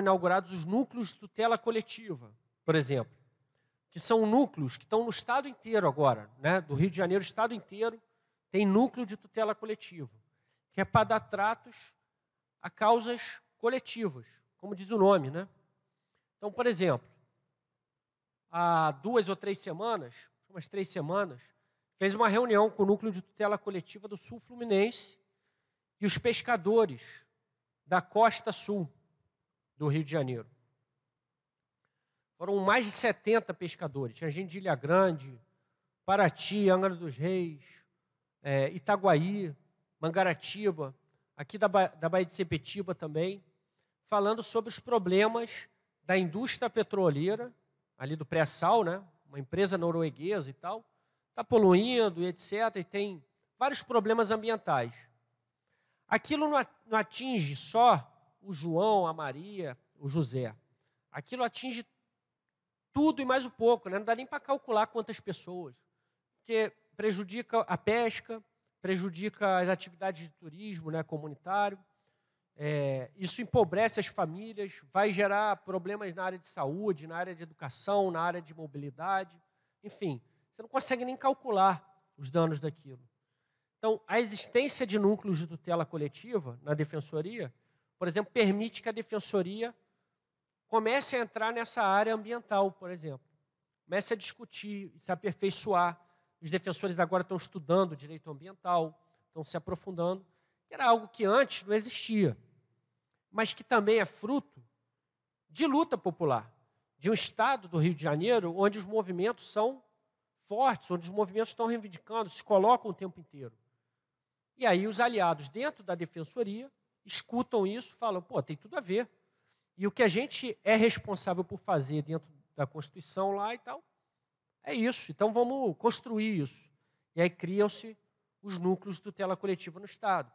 inaugurados os núcleos de tutela coletiva, por exemplo, que são núcleos que estão no estado inteiro agora, né? Do Rio de Janeiro, o estado inteiro tem núcleo de tutela coletiva, que é para dar tratos a causas coletivas, como diz o nome, né? Então, por exemplo, há 2 ou 3 semanas, umas 3 semanas, fez uma reunião com o núcleo de tutela coletiva do Sul Fluminense e os pescadores da costa sul do Rio de Janeiro. Foram mais de 70 pescadores. Tinha gente de Ilha Grande, Paraty, Angra dos Reis, Itaguaí, Mangaratiba, aqui da Baía de Sepetiba também, falando sobre os problemas da indústria petroleira, ali do pré-sal, né? Uma empresa norueguesa e tal, está poluindo e etc., e tem vários problemas ambientais. Aquilo não atinge só o João, a Maria, o José. Aquilo atinge tudo e mais um pouco, né? Não dá nem para calcular quantas pessoas, porque prejudica a pesca, prejudica as atividades de turismo, né, comunitário. Isso empobrece as famílias, vai gerar problemas na área de saúde, na área de educação, na área de mobilidade. Enfim, você não consegue nem calcular os danos daquilo. Então, a existência de núcleos de tutela coletiva na defensoria, por exemplo, permite que a defensoria comece a entrar nessa área ambiental, por exemplo. Comece a discutir, se aperfeiçoar. Os defensores agora estão estudando direito ambiental, estão se aprofundando. Era algo que antes não existia, mas que também é fruto de luta popular, de um estado do Rio de Janeiro onde os movimentos são fortes, onde os movimentos estão reivindicando, se colocam o tempo inteiro. E aí os aliados dentro da defensoria escutam isso e falam, pô, tem tudo a ver. E o que a gente é responsável por fazer dentro da Constituição lá e tal, é isso. Então vamos construir isso. E aí criam-se os núcleos de tutela coletiva no Estado.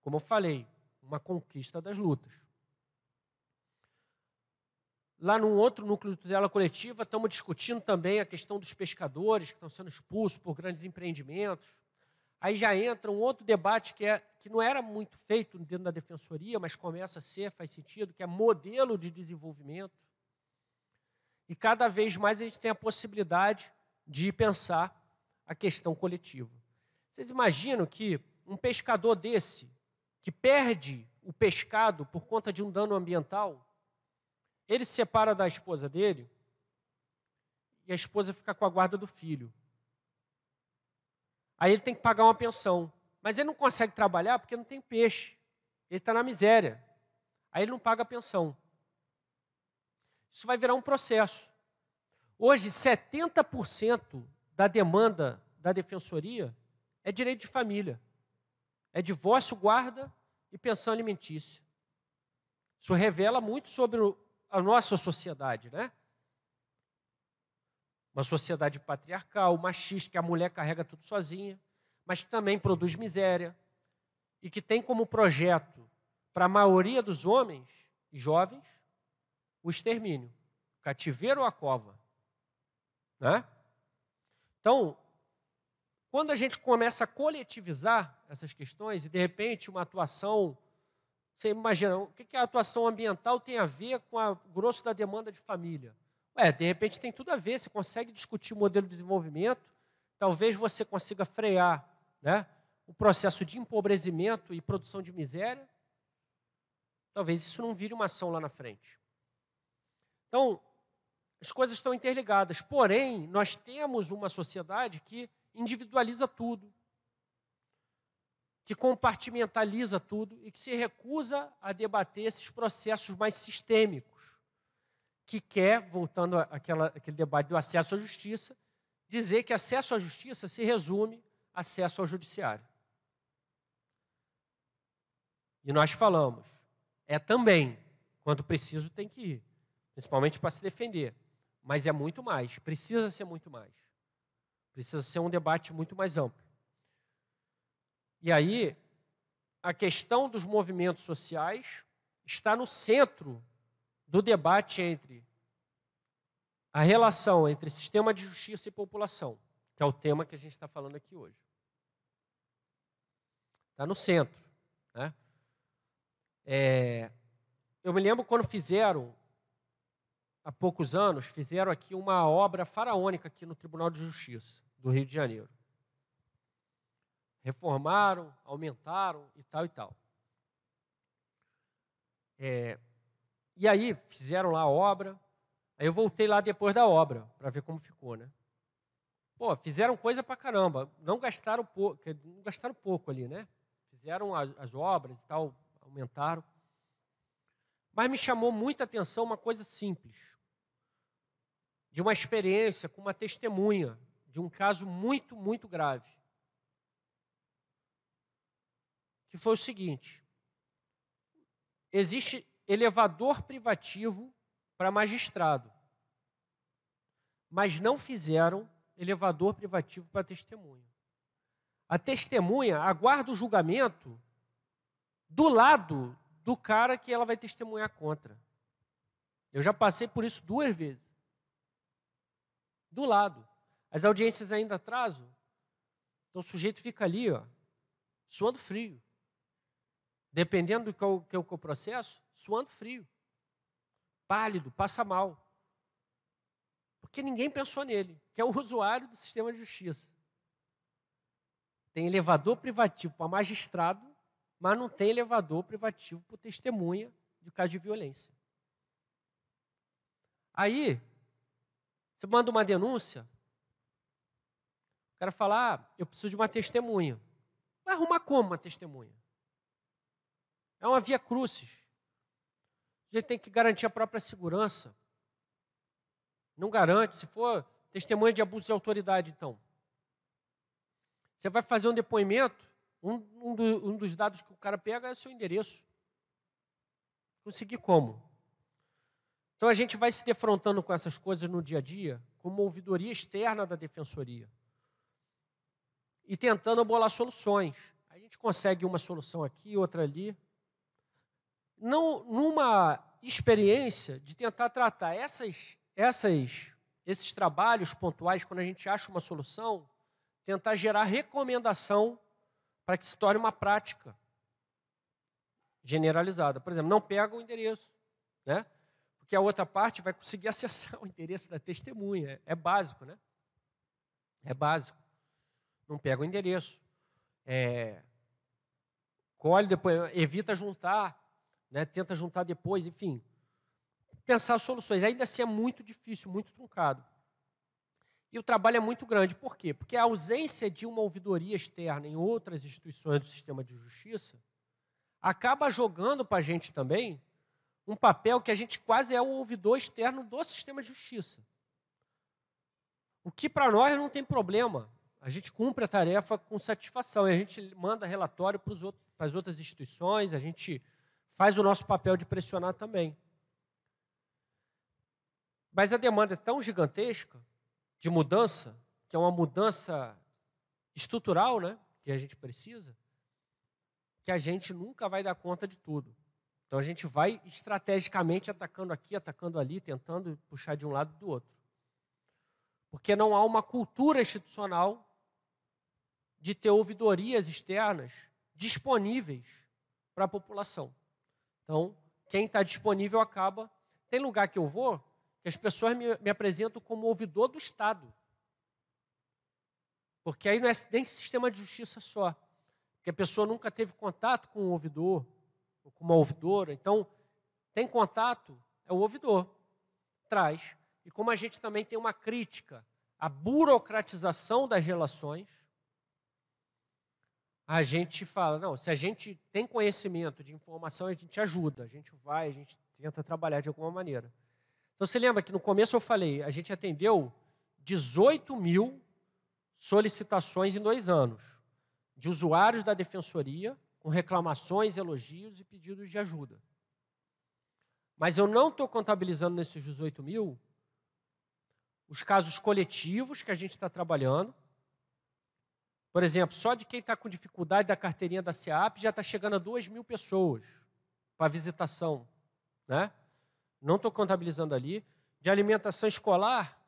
Como eu falei, uma conquista das lutas. lá num outro núcleo de tutela coletiva, estamos discutindo também a questão dos pescadores que estão sendo expulsos por grandes empreendimentos. Aí já entra um outro debate que não era muito feito dentro da defensoria, mas começa a ser, faz sentido, que é modelo de desenvolvimento. E cada vez mais a gente tem a possibilidade de pensar a questão coletiva. Vocês imaginam que um pescador desse, que perde o pescado por conta de um dano ambiental, ele se separa da esposa dele e a esposa fica com a guarda do filho. Aí ele tem que pagar uma pensão. Mas ele não consegue trabalhar porque não tem peixe. Ele está na miséria. Aí ele não paga a pensão. Isso vai virar um processo. Hoje, 70% da demanda da defensoria é direito de família. É divórcio, guarda e pensão alimentícia. Isso revela muito sobre a nossa sociedade, né? Uma sociedade patriarcal, machista, que a mulher carrega tudo sozinha, mas que também produz miséria e que tem como projeto, para a maioria dos homens e jovens, o extermínio, o cativeiro ou a cova. Né? Então, quando a gente começa a coletivizar essas questões e, de repente, uma atuação... Você imagina, o que a atuação ambiental tem a ver com o grosso da demanda de família? De repente tem tudo a ver, você consegue discutir o modelo de desenvolvimento, talvez você consiga frear, né, o processo de empobrecimento e produção de miséria, talvez isso não vire uma ação lá na frente. Então, as coisas estão interligadas, porém, nós temos uma sociedade que individualiza tudo, que compartimentaliza tudo e que se recusa a debater esses processos mais sistêmicos, que quer, voltando àquele debate do acesso à justiça, dizer que acesso à justiça se resume a acesso ao judiciário. E nós falamos, também, quando preciso tem que ir, principalmente para se defender, mas é muito mais, precisa ser muito mais. Precisa ser um debate muito mais amplo. E aí, a questão dos movimentos sociais está no centro do debate entre a relação entre sistema de justiça e população, que é o tema que a gente está falando aqui hoje. Está no centro. Né? Eu me lembro quando fizeram, há poucos anos, fizeram aqui uma obra faraônica aqui no Tribunal de Justiça do Rio de Janeiro. Reformaram, aumentaram e tal e tal. E aí fizeram lá a obra, aí eu voltei lá depois da obra, para ver como ficou, né? Pô, fizeram coisa pra caramba, não gastaram pouco ali, né? Fizeram as obras e tal, aumentaram. Mas me chamou muita atenção uma coisa simples, de uma experiência com uma testemunha, de um caso muito, muito grave. Que foi o seguinte, existe elevador privativo para magistrado, mas não fizeram elevador privativo para testemunha. A testemunha aguarda o julgamento do lado do cara que ela vai testemunhar contra. Eu já passei por isso 2 vezes. Do lado. As audiências ainda atrasam, então o sujeito fica ali, ó, suando frio. Dependendo do que é o processo, suando frio. Pálido, passa mal. Porque ninguém pensou nele, que é o usuário do sistema de justiça. Tem elevador privativo para magistrado, mas não tem elevador privativo para testemunha de caso de violência. Aí, você manda uma denúncia, o cara fala, eu preciso de uma testemunha. Vai arrumar como uma testemunha? É uma via crucis. A gente tem que garantir a própria segurança. Não garante, se for testemunha de abuso de autoridade, então. Você vai fazer um depoimento, um dos dados que o cara pega é o seu endereço. Conseguir como? Então a gente vai se defrontando com essas coisas no dia a dia, com uma ouvidoria externa da defensoria. E tentando bolar soluções. A gente consegue uma solução aqui, outra ali. Não, numa experiência de tentar tratar esses trabalhos pontuais, quando a gente acha uma solução, tentar gerar recomendação para que se torne uma prática generalizada. Por exemplo, não pega o endereço, né? Porque a outra parte vai conseguir acessar o endereço da testemunha. É básico, né? É básico. Não pega o endereço. Colhe depois, evita juntar, né? Tenta juntar depois, enfim. Pensar soluções. Ainda assim é muito difícil, muito truncado. E o trabalho é muito grande. Por quê? Porque a ausência de uma ouvidoria externa em outras instituições do sistema de justiça acaba jogando para a gente também um papel que a gente quase é o ouvidor externo do sistema de justiça. O que para nós não tem problema. A gente cumpre a tarefa com satisfação e a gente manda relatório para as outras instituições, a gente faz o nosso papel de pressionar também. Mas a demanda é tão gigantesca de mudança, que é uma mudança estrutural, né, que a gente precisa, que a gente nunca vai dar conta de tudo. Então a gente vai estrategicamente atacando aqui, atacando ali, tentando puxar de um lado e do outro. Porque não há uma cultura institucional de ter ouvidorias externas disponíveis para a população. Então, quem está disponível acaba... Tem lugar que eu vou que as pessoas me apresentam como ouvidor do Estado. Porque aí não é nem sistema de justiça só. Porque a pessoa nunca teve contato com um ouvidor, ou com uma ouvidora. Então, tem contato, é o ouvidor. Traz. E como a gente também tem uma crítica à burocratização das relações, a gente fala, não, se a gente tem conhecimento de informação, a gente ajuda, a gente vai, a gente tenta trabalhar de alguma maneira. Então, você lembra que no começo eu falei, a gente atendeu 18 mil solicitações em 2 anos, de usuários da Defensoria, com reclamações, elogios e pedidos de ajuda. Mas eu não estou contabilizando nesses 18 mil os casos coletivos que a gente está trabalhando. Por exemplo, só de quem está com dificuldade da carteirinha da SEAP já está chegando a 2 mil pessoas para visitação, né? Não estou contabilizando ali. De alimentação escolar,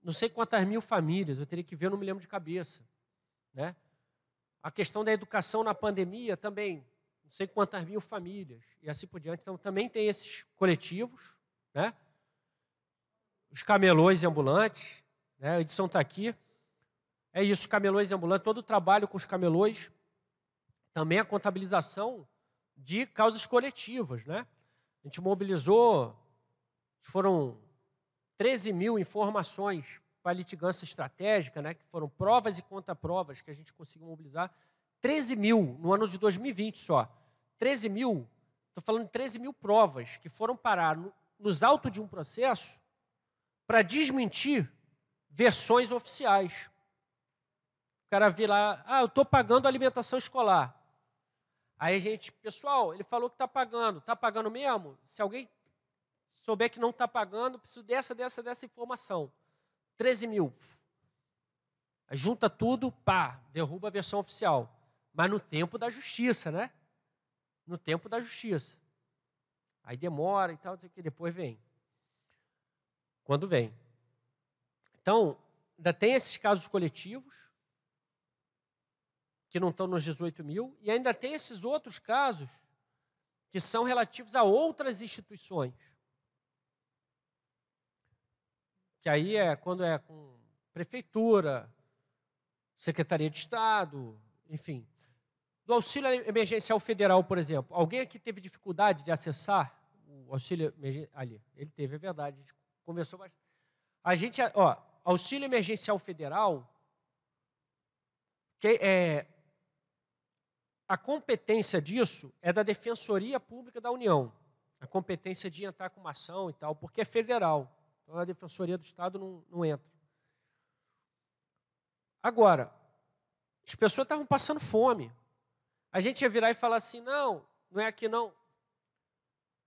não sei quantas mil famílias, eu teria que ver, eu não me lembro de cabeça, né? A questão da educação na pandemia também, não sei quantas mil famílias, e assim por diante. Então, também tem esses coletivos, né? Os camelões ambulantes, né? A edição está aqui. É isso, camelões ambulantes, todo o trabalho com os camelões, também a contabilização de causas coletivas, né? A gente mobilizou, foram 13 mil informações para litigância estratégica, né? Que foram provas e contraprovas que a gente conseguiu mobilizar. 13 mil no ano de 2020 só. 13 mil, estou falando de 13 mil provas que foram parar nos autos de um processo para desmentir versões oficiais. O cara vê lá, eu estou pagando alimentação escolar. Aí a gente, pessoal, ele falou que está pagando mesmo? Se alguém souber que não está pagando, preciso dessa informação. 13 mil. Aí junta tudo, derruba a versão oficial. Mas no tempo da justiça, né? No tempo da justiça. Aí demora e tal, que depois vem. Quando vem. Então, ainda tem esses casos coletivos, que não estão nos 18 mil, e ainda tem esses outros casos que são relativos a outras instituições. Que aí é quando é com prefeitura, Secretaria de Estado, enfim. Do auxílio emergencial federal, por exemplo. Alguém aqui teve dificuldade de acessar o auxílio emergencial? Ali, ele teve, é verdade. A gente conversou bastante. A gente, auxílio emergencial federal, a competência disso é da Defensoria Pública da União. A competência de entrar com uma ação e tal, porque é federal. Então, a Defensoria do Estado não entra. Agora, as pessoas estavam passando fome. A gente ia virar e falar assim, não é aqui não.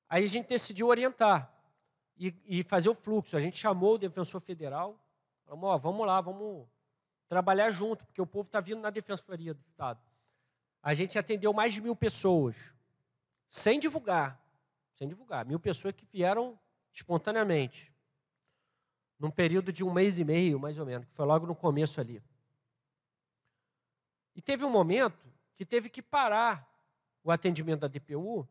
Aí a gente decidiu orientar e fazer o fluxo. A gente chamou o Defensor Federal, falamos, vamos lá, vamos trabalhar junto, porque o povo está vindo na Defensoria do Estado. A gente atendeu mais de 1.000 pessoas, sem divulgar. sem divulgar. 1.000 pessoas que vieram espontaneamente, num período de 1 mês e meio, mais ou menos, que foi logo no começo ali. E teve um momento que teve que parar o atendimento da DPU,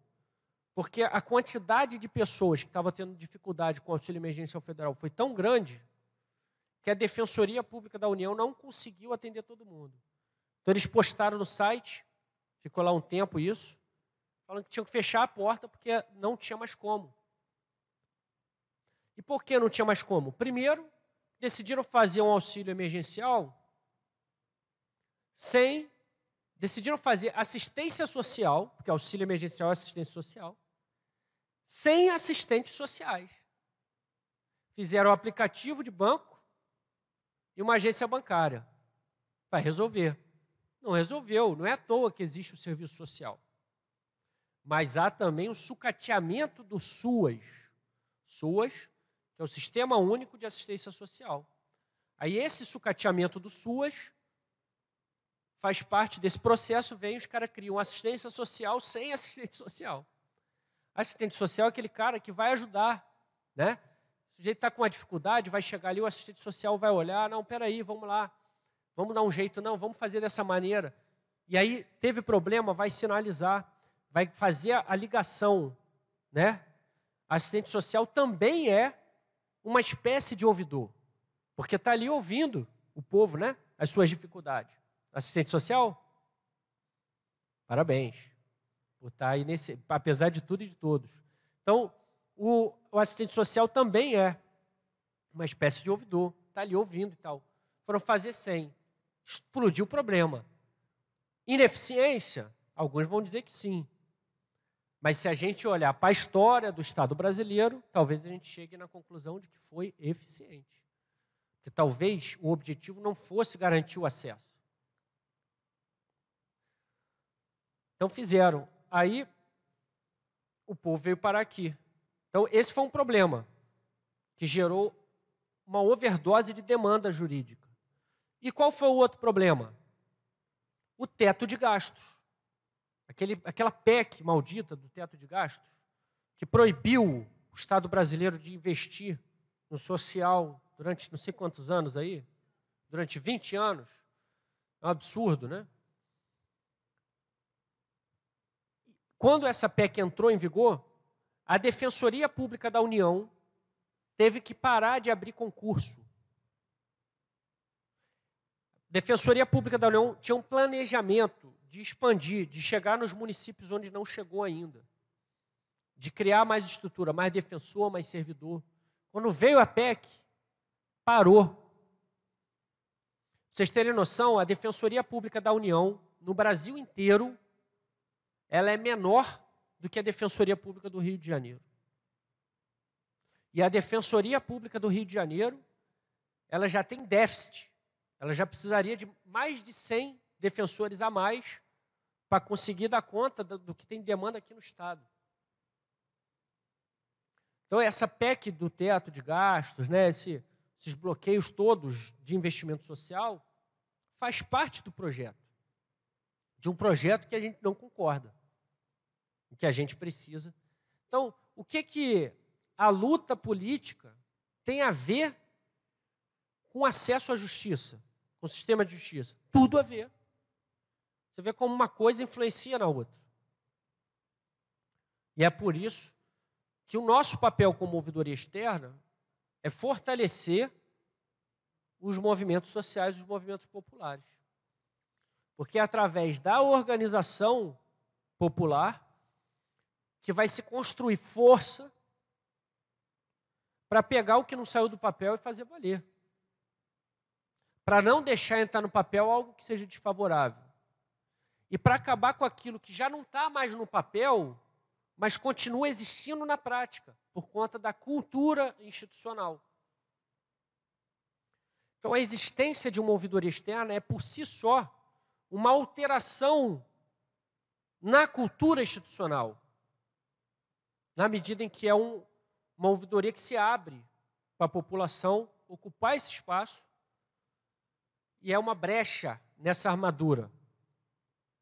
porque a quantidade de pessoas que estavam tendo dificuldade com o auxílio emergencial federal foi tão grande que a Defensoria Pública da União não conseguiu atender todo mundo. Então eles postaram no site, ficou lá um tempo isso, falando que tinham que fechar a porta porque não tinha mais como. E por que não tinha mais como? Primeiro, decidiram fazer um auxílio emergencial decidiram fazer assistência social, porque auxílio emergencial é assistência social, sem assistentes sociais. Fizeram um aplicativo de banco e uma agência bancária. Vai resolver. Não resolveu, não é à toa que existe o serviço social. Mas há também o sucateamento do SUAS. SUAS, que é o Sistema Único de Assistência Social. Aí esse sucateamento do SUAS faz parte desse processo, vem os caras criam assistência social sem assistente social. Assistente social é aquele cara que vai ajudar, né? O sujeito está com uma dificuldade, vai chegar ali, o assistente social vai olhar, não, peraí, vamos lá, vamos dar um jeito, não, vamos fazer dessa maneira. E aí, teve problema, vai sinalizar, vai fazer a ligação, né? Assistente social também é uma espécie de ouvidor, porque está ali ouvindo o povo, né? As suas dificuldades. Assistente social? Parabéns. Por estar aí apesar de tudo e de todos. Então, o assistente social também é uma espécie de ouvidor. Está ali ouvindo e tal. Foram fazer 100. Explodiu o problema. Ineficiência? Alguns vão dizer que sim. Mas se a gente olhar para a história do Estado brasileiro, talvez a gente chegue na conclusão de que foi eficiente. Porque talvez o objetivo não fosse garantir o acesso. Então fizeram. Aí o povo veio parar aqui. Então esse foi um problema que gerou uma overdose de demanda jurídica. E qual foi o outro problema? O teto de gastos. Aquela PEC maldita do teto de gastos, que proibiu o Estado brasileiro de investir no social durante não sei quantos anos aí, durante 20 anos. É um absurdo, né? Quando essa PEC entrou em vigor, a Defensoria Pública da União teve que parar de abrir concurso. A Defensoria Pública da União tinha um planejamento de expandir, de chegar nos municípios onde não chegou ainda, de criar mais estrutura, mais defensor, mais servidor. Quando veio a PEC, parou. Pra vocês terem noção, a Defensoria Pública da União, no Brasil inteiro, ela é menor do que a Defensoria Pública do Rio de Janeiro. E a Defensoria Pública do Rio de Janeiro, ela já tem déficit. Ela já precisaria de mais de 100 defensores a mais para conseguir dar conta do que tem demanda aqui no Estado. Então, essa PEC do teto de gastos, né, esses bloqueios todos de investimento social, faz parte do projeto. De um projeto que a gente não concorda. Que a gente precisa. Então, o que a luta política tem a ver com acesso à justiça, com o sistema de justiça? Tudo a ver. Você vê como uma coisa influencia na outra. E é por isso que o nosso papel como ouvidoria externa é fortalecer os movimentos sociais, os movimentos populares. Porque é através da organização popular que vai se construir força para pegar o que não saiu do papel e fazer valer. Para não deixar entrar no papel algo que seja desfavorável. E para acabar com aquilo que já não está mais no papel, mas continua existindo na prática, por conta da cultura institucional. Então, a existência de uma ouvidoria externa é, por si só, uma alteração na cultura institucional. Na medida em que é uma ouvidoria que se abre para a população ocupar esse espaço e é uma brecha nessa armadura.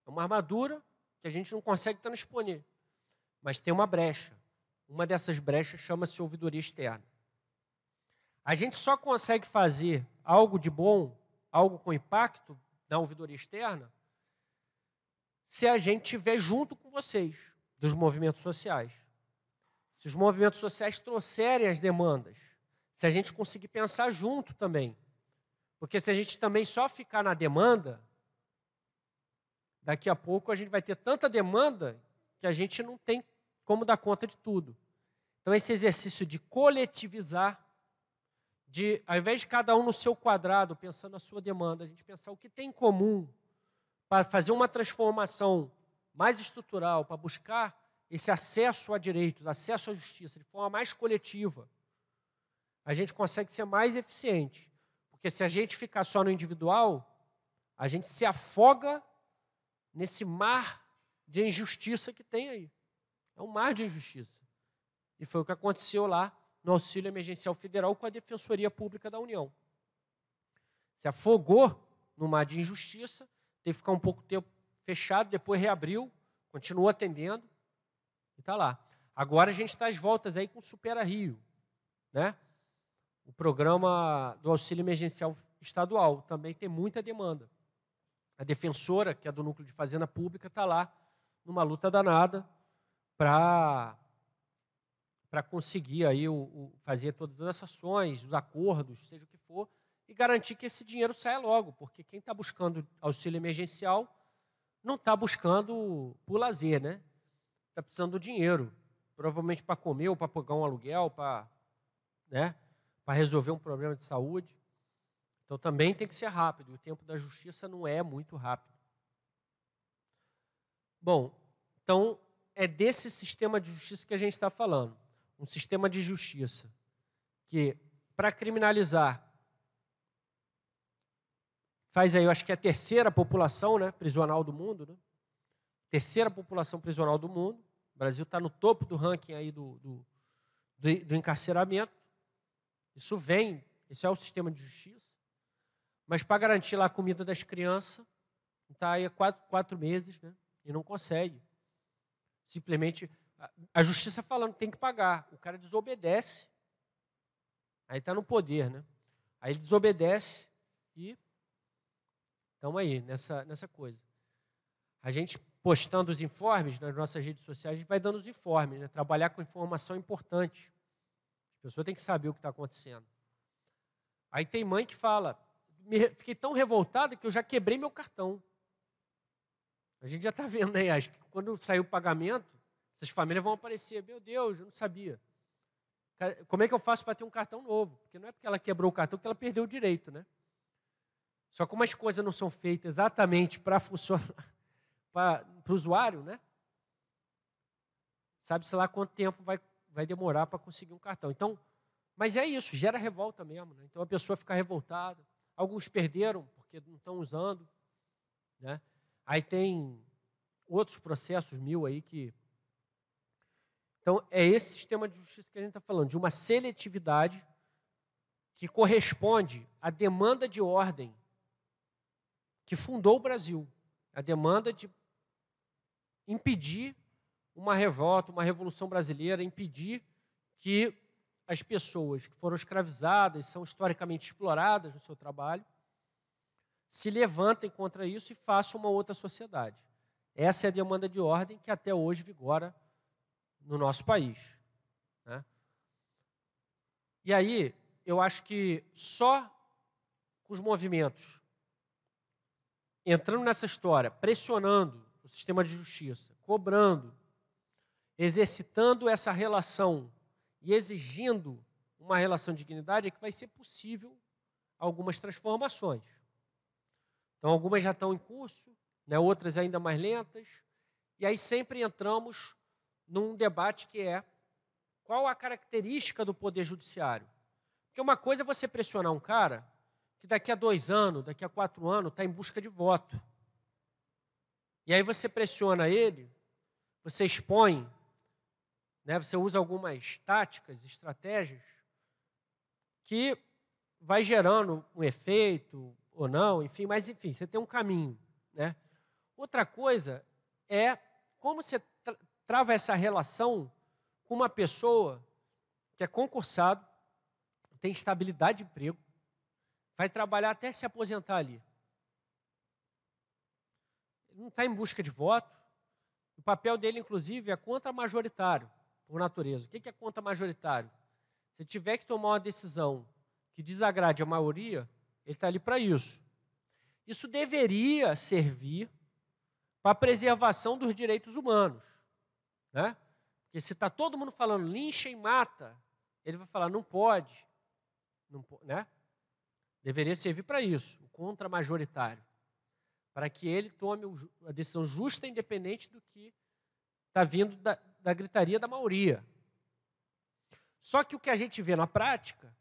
É uma armadura que a gente não consegue transponer, mas tem uma brecha. Uma dessas brechas chama-se ouvidoria externa. A gente só consegue fazer algo de bom, algo com impacto na ouvidoria externa, se a gente estiver junto com vocês, dos movimentos sociais. Se os movimentos sociais trouxerem as demandas, se a gente conseguir pensar junto também. Porque se a gente também só ficar na demanda, daqui a pouco a gente vai ter tanta demanda que a gente não tem como dar conta de tudo. Então, esse exercício de coletivizar, ao invés de cada um no seu quadrado, pensando na sua demanda, a gente pensar o que tem em comum para fazer uma transformação mais estrutural, para buscar esse acesso a direitos, acesso à justiça de forma mais coletiva, a gente consegue ser mais eficiente. Porque se a gente ficar só no individual, a gente se afoga nesse mar de injustiça que tem aí. É um mar de injustiça. E foi o que aconteceu lá no Auxílio Emergencial Federal com a Defensoria Pública da União. Se afogou no mar de injustiça, teve que ficar um pouco tempo fechado, depois reabriu, continuou atendendo e está lá. Agora a gente está às voltas aí com o Supera Rio, né? O programa do Auxílio Emergencial Estadual também tem muita demanda. A defensora, que é do Núcleo de Fazenda Pública, está lá numa luta danada para conseguir aí fazer todas as ações, os acordos, seja o que for, e garantir que esse dinheiro saia logo, porque quem está buscando auxílio emergencial não está buscando por lazer, né? Está precisando do dinheiro, provavelmente para comer ou para pagar um aluguel, para resolver um problema de saúde. Então também tem que ser rápido, e o tempo da justiça não é muito rápido. Bom, então é desse sistema de justiça que a gente está falando. Um sistema de justiça que, para criminalizar, faz aí, eu acho que é a terceira população, né, prisional do mundo, né? Terceira população prisional do mundo. O Brasil está no topo do ranking aí do encarceramento. Isso é o sistema de justiça. Mas para garantir lá a comida das crianças, está aí há 4 meses, né, e não consegue. Simplesmente, a justiça falando que tem que pagar, o cara desobedece, aí está no poder, né? Aí ele desobedece e estamos aí nessa coisa. A gente postando os informes nas nossas redes sociais, a gente vai dando os informes, né? Trabalhar com informação é importante. A pessoa tem que saber o que está acontecendo. Aí tem mãe que fala, fiquei tão revoltada que eu já quebrei meu cartão. A gente já está vendo, né? Acho que quando sair o pagamento, essas famílias vão aparecer. Meu Deus, eu não sabia. Como é que eu faço para ter um cartão novo? Porque não é porque ela quebrou o cartão que ela perdeu o direito, né? Só que como as coisas não são feitas exatamente para funcionar, para o usuário, né? Sabe-se lá quanto tempo vai demorar para conseguir um cartão. Então, mas é isso, gera revolta mesmo, né? Então a pessoa fica revoltada. Alguns perderam porque não estão usando, né? Aí tem outros processos 1000 aí que... Então, é esse sistema de justiça que a gente está falando, de uma seletividade que corresponde à demanda de ordem que fundou o Brasil. A demanda de impedir uma revolta, uma revolução brasileira, impedir que as pessoas que foram escravizadas, são historicamente exploradas no seu trabalho, se levantem contra isso e façam uma outra sociedade. Essa é a demanda de ordem que até hoje vigora no nosso país, né? E aí, eu acho que só com os movimentos entrando nessa história, pressionando o sistema de justiça, cobrando, exercitando essa relação e exigindo uma relação de dignidade, é que vai ser possível algumas transformações. Então, algumas já estão em curso, né, outras ainda mais lentas, e aí sempre entramos num debate que é qual a característica do poder judiciário. Porque uma coisa é você pressionar um cara que daqui a 2 anos, daqui a 4 anos, está em busca de voto. E aí você pressiona ele, você expõe, né, você usa algumas táticas, estratégias, que vai gerando um efeito ou não, enfim, mas enfim, você tem um caminho, né? Outra coisa é como você trava essa relação com uma pessoa que é concursado, tem estabilidade de emprego, vai trabalhar até se aposentar ali. Ele não está em busca de voto. O papel dele, inclusive, é contra-majoritário, por natureza. O que é contra-majoritário? Se tiver que tomar uma decisão que desagrade a maioria, ele está ali para isso. Isso deveria servir para a preservação dos direitos humanos, né? Porque se está todo mundo falando lincha e mata, ele vai falar não pode, né? Deveria servir para isso, o contra-majoritário, para que ele tome a decisão justa e independente do que está vindo da gritaria da maioria. Só que o que a gente vê na prática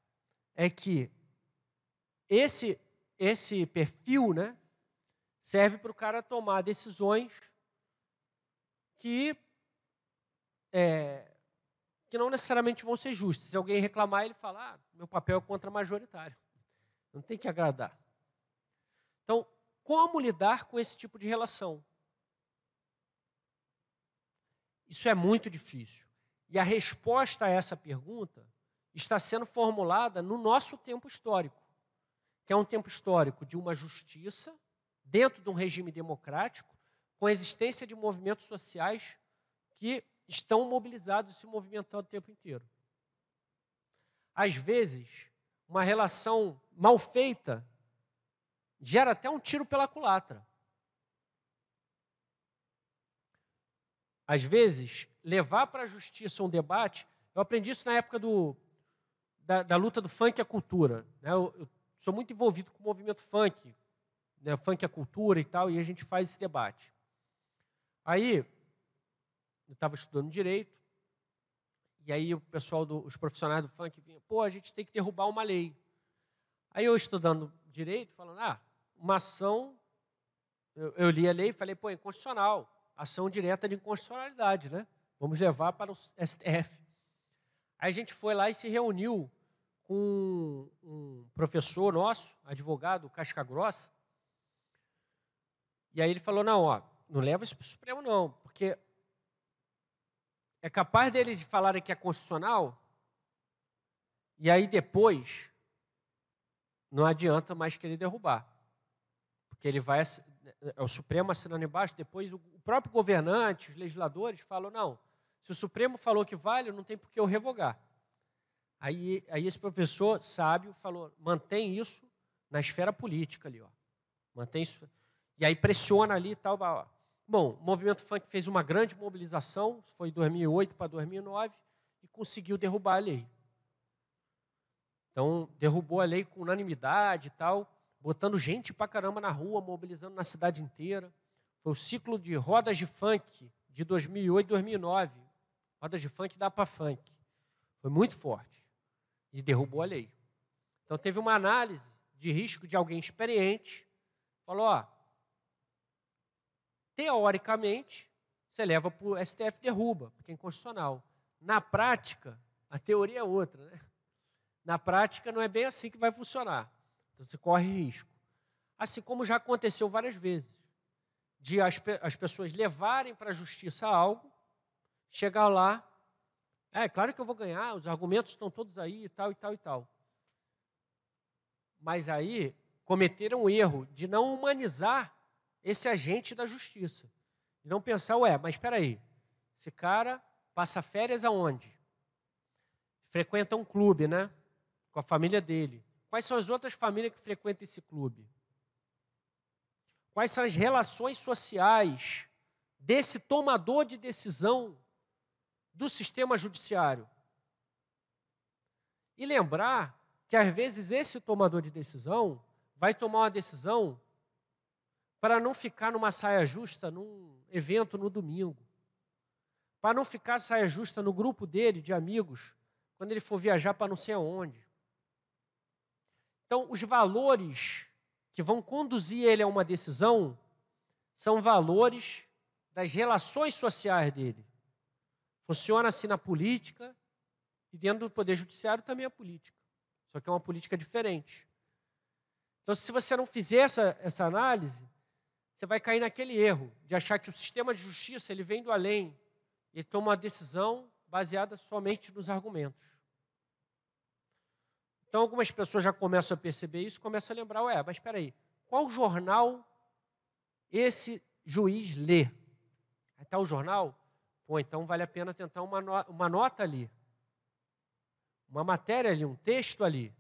é que esse perfil, né, serve para o cara tomar decisões que não necessariamente vão ser justas. Se alguém reclamar, ele fala, meu papel é contra-majoritário. Não tem que agradar. Então, como lidar com esse tipo de relação? Isso é muito difícil. E a resposta a essa pergunta está sendo formulada no nosso tempo histórico, que é um tempo histórico de uma justiça dentro de um regime democrático, com a existência de movimentos sociais que estão mobilizados e se movimentando o tempo inteiro. Às vezes, uma relação mal feita gera até um tiro pela culatra. Às vezes, levar para a justiça um debate, eu aprendi isso na época da luta do funk e a cultura, né? Eu sou muito envolvido com o movimento funk, né? Funk e a cultura e tal, e a gente faz esse debate. Aí, eu estava estudando direito, e aí o pessoal, os profissionais do funk vinham, a gente tem que derrubar uma lei. Aí eu estudando direito, falando, uma ação, eu li a lei e falei, é inconstitucional, ação direta de inconstitucionalidade, né? Vamos levar para o STF. Aí a gente foi lá e se reuniu com um professor nosso, advogado, Casca Grossa, e aí ele falou, não leva isso para o Supremo não, porque é capaz deles falarem que é constitucional, e aí depois não adianta mais querer derrubar. Porque ele vai, o Supremo assinando embaixo, depois o próprio governante, os legisladores falam, não, se o Supremo falou que vale, não tem por que eu revogar. Aí esse professor sábio falou, mantém isso na esfera política ali, mantém isso, e aí pressiona ali e tal. Bom, o movimento funk fez uma grande mobilização, foi de 2008 para 2009, e conseguiu derrubar a lei. Então, derrubou a lei com unanimidade e tal, botando gente pra caramba na rua, mobilizando na cidade inteira. Foi o ciclo de rodas de funk de 2008 e 2009. Rodas de funk dá para funk. Foi muito forte. E derrubou a lei. Então, teve uma análise de risco de alguém experiente. Falou, teoricamente, você leva para o STF e derruba, porque é inconstitucional. Na prática, a teoria é outra, né? Na prática, não é bem assim que vai funcionar. Então, você corre risco. Assim como já aconteceu várias vezes, de as pessoas levarem para a justiça algo, chegar lá, claro que eu vou ganhar, os argumentos estão todos aí e tal, e tal, e tal. Mas aí, cometeram o erro de não humanizar esse agente da justiça. E não pensar, mas espera aí, esse cara passa férias aonde? Frequenta um clube, né? Com a família dele. Quais são as outras famílias que frequentam esse clube? Quais são as relações sociais desse tomador de decisão do sistema judiciário? E lembrar que, às vezes, esse tomador de decisão vai tomar uma decisão para não ficar numa saia justa num evento no domingo, para não ficar saia justa no grupo dele de amigos, quando ele for viajar para não sei aonde. Então, os valores que vão conduzir ele a uma decisão são valores das relações sociais dele. Funciona assim na política e dentro do Poder Judiciário também é política. Só que é uma política diferente. Então, se você não fizer essa análise, você vai cair naquele erro de achar que o sistema de justiça ele vem do além. Ele toma uma decisão baseada somente nos argumentos. Então, algumas pessoas já começam a perceber isso, começam a lembrar, mas espera aí, qual jornal esse juiz lê? Aí está o jornal? Pô, então vale a pena tentar uma nota ali, uma matéria ali, um texto ali.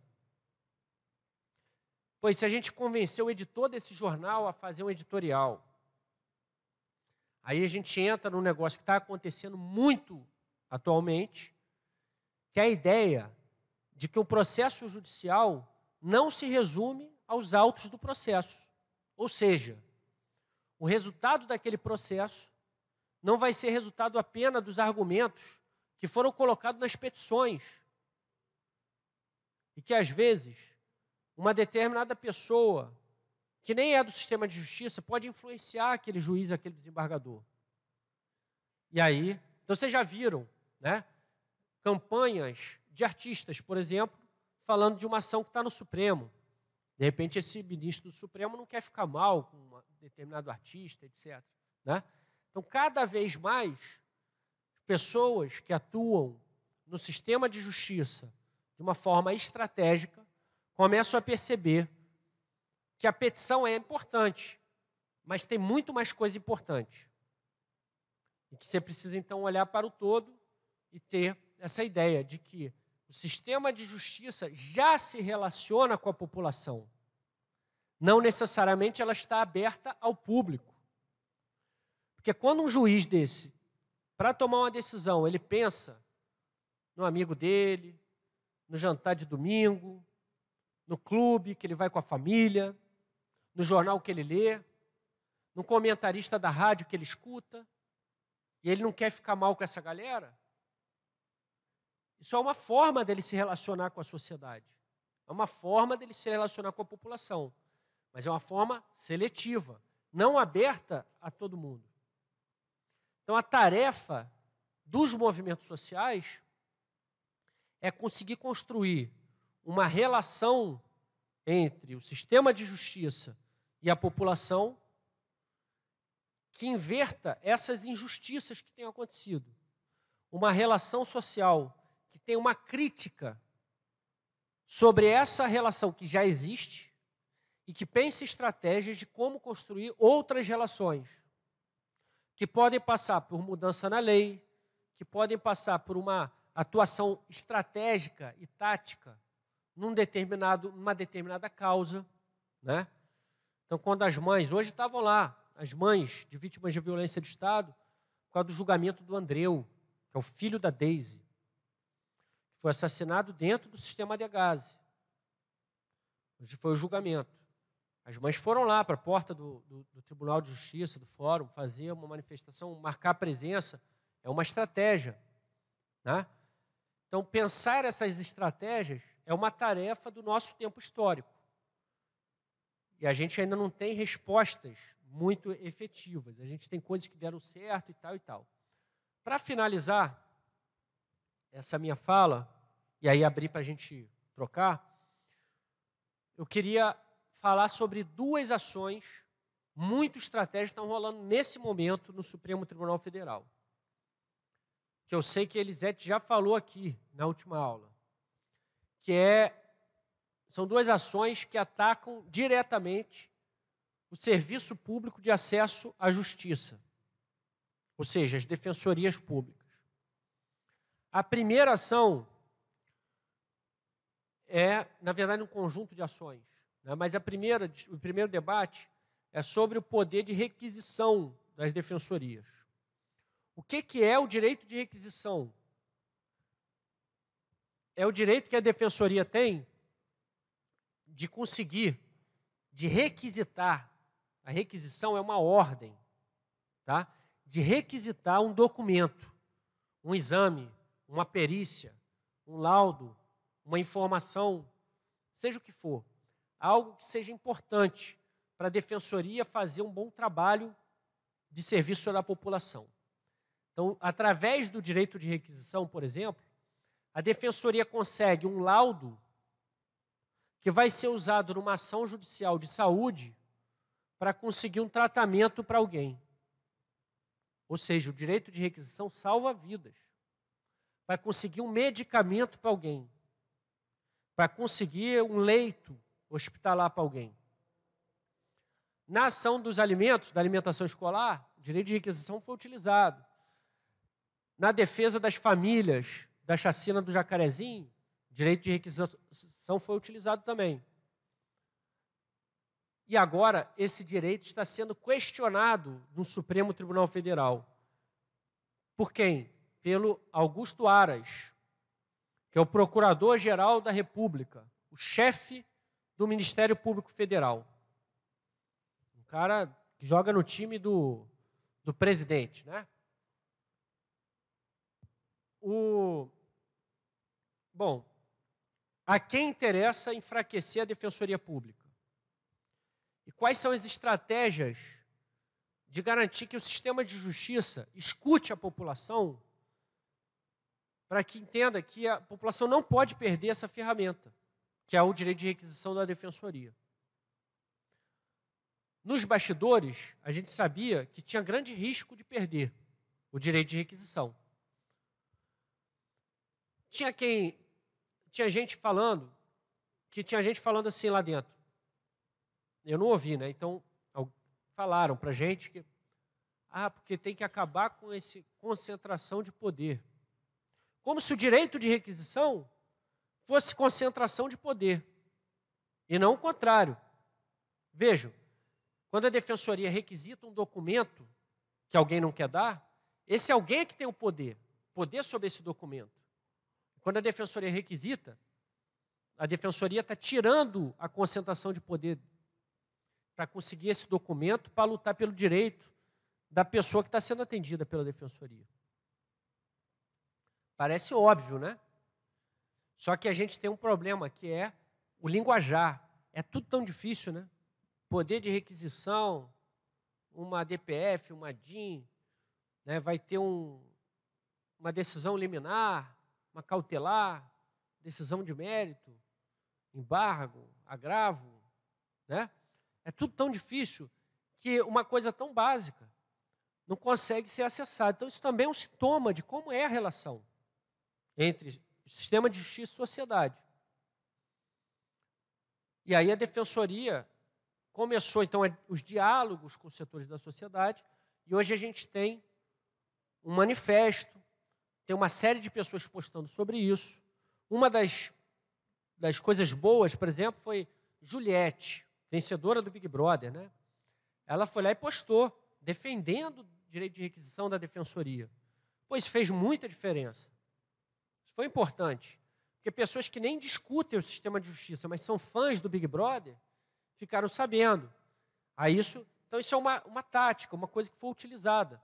Pois se a gente convencer o editor desse jornal a fazer um editorial, aí a gente entra num negócio que está acontecendo muito atualmente, que é a ideia de que o processo judicial não se resume aos autos do processo. Ou seja, o resultado daquele processo não vai ser resultado apenas dos argumentos que foram colocados nas petições. E que, às vezes, uma determinada pessoa, que nem é do sistema de justiça, pode influenciar aquele juiz, aquele desembargador. E aí, então vocês já viram, né, campanhas de artistas, por exemplo, falando de uma ação que está no Supremo. De repente, esse ministro do Supremo não quer ficar mal com um determinado artista, etc. Né? Então, cada vez mais, pessoas que atuam no sistema de justiça de uma forma estratégica começam a perceber que a petição é importante, mas tem muito mais coisa importante. E que você precisa, então, olhar para o todo e ter essa ideia de que o sistema de justiça já se relaciona com a população. Não necessariamente ela está aberta ao público. Porque quando um juiz desse, para tomar uma decisão, ele pensa no amigo dele, no jantar de domingo, no clube que ele vai com a família, no jornal que ele lê, no comentarista da rádio que ele escuta, e ele não quer ficar mal com essa galera, isso é uma forma dele se relacionar com a sociedade. É uma forma dele se relacionar com a população. Mas é uma forma seletiva, não aberta a todo mundo. Então, a tarefa dos movimentos sociais é conseguir construir uma relação entre o sistema de justiça e a população que inverta essas injustiças que têm acontecido. Uma relação social que tem uma crítica sobre essa relação que já existe e que pense estratégias de como construir outras relações, que podem passar por mudança na lei, que podem passar por uma atuação estratégica e tática numa determinada causa. Né? Então, quando as mães, hoje estavam lá, as mães de vítimas de violência do Estado, por causa do julgamento do Andreu, que é o filho da Daisy, que foi assassinado dentro do sistema de Agaze. Hoje foi o julgamento. As mães foram lá para a porta do Tribunal de Justiça, do Fórum, fazer uma manifestação, marcar presença, é uma estratégia. Né? Então, pensar essas estratégias é uma tarefa do nosso tempo histórico. E a gente ainda não tem respostas muito efetivas. A gente tem coisas que deram certo e tal e tal. Para finalizar essa minha fala, e aí abrir para a gente trocar, eu queria falar sobre duas ações muito estratégicas que estão rolando nesse momento no Supremo Tribunal Federal. Que eu sei que a Elisete já falou aqui na última aula. São duas ações que atacam diretamente o serviço público de acesso à justiça, ou seja, as defensorias públicas. A primeira ação é, na verdade, um conjunto de ações, né? Mas o primeiro debate é sobre o poder de requisição das defensorias. O que é o direito de requisição? É o direito que a defensoria tem de conseguir, de requisitar. A requisição é uma ordem, tá? De requisitar um documento, um exame, uma perícia, um laudo, uma informação, seja o que for. Algo que seja importante para a defensoria fazer um bom trabalho de serviço à população. Então, através do direito de requisição, por exemplo, a defensoria consegue um laudo que vai ser usado numa ação judicial de saúde para conseguir um tratamento para alguém. Ou seja, o direito de requisição salva vidas. para conseguir um medicamento para alguém, para conseguir um leito hospitalar para alguém. Na ação dos alimentos, da alimentação escolar, o direito de requisição foi utilizado. Na defesa das famílias, da chacina do Jacarezinho, o direito de requisição foi utilizado também. E agora, esse direito está sendo questionado no Supremo Tribunal Federal. Por quem? Pelo Augusto Aras, que é o Procurador-Geral da República, o chefe do Ministério Público Federal. Um cara que joga no time do presidente, né? Bom, a quem interessa enfraquecer a Defensoria Pública? E quais são as estratégias de garantir que o sistema de justiça escute a população para que entenda que a população não pode perder essa ferramenta, que é o direito de requisição da Defensoria? Nos bastidores, a gente sabia que tinha grande risco de perder o direito de requisição. Tinha gente falando assim lá dentro. Eu não ouvi, né? Então, falaram para a gente que porque tem que acabar com essa concentração de poder. Como se o direito de requisição fosse concentração de poder, e não o contrário. Vejam, quando a Defensoria requisita um documento que alguém não quer dar, esse alguém é que tem o poder sobre esse documento. Quando a Defensoria requisita, a Defensoria está tirando a concentração de poder para conseguir esse documento, para lutar pelo direito da pessoa que está sendo atendida pela Defensoria. Parece óbvio, né? Só que a gente tem um problema, que é o linguajar. É tudo tão difícil, né? Poder de requisição, uma DPF, uma DIN, né? Vai ter uma decisão liminar, uma cautelar, decisão de mérito, embargo, agravo, né? É tudo tão difícil que uma coisa tão básica não consegue ser acessada. Então, isso também é um sintoma de como é a relação entre o sistema de justiça e sociedade. E aí a Defensoria começou, então, os diálogos com os setores da sociedade, e hoje a gente tem um manifesto, tem uma série de pessoas postando sobre isso. Uma das coisas boas, por exemplo, foi Juliette, vencedora do Big Brother, né? Ela foi lá e postou, defendendo o direito de requisição da Defensoria. Pois fez muita diferença. Isso foi importante, porque pessoas que nem discutem o sistema de justiça, mas são fãs do Big Brother, ficaram sabendo. Então isso é uma tática, uma coisa que foi utilizada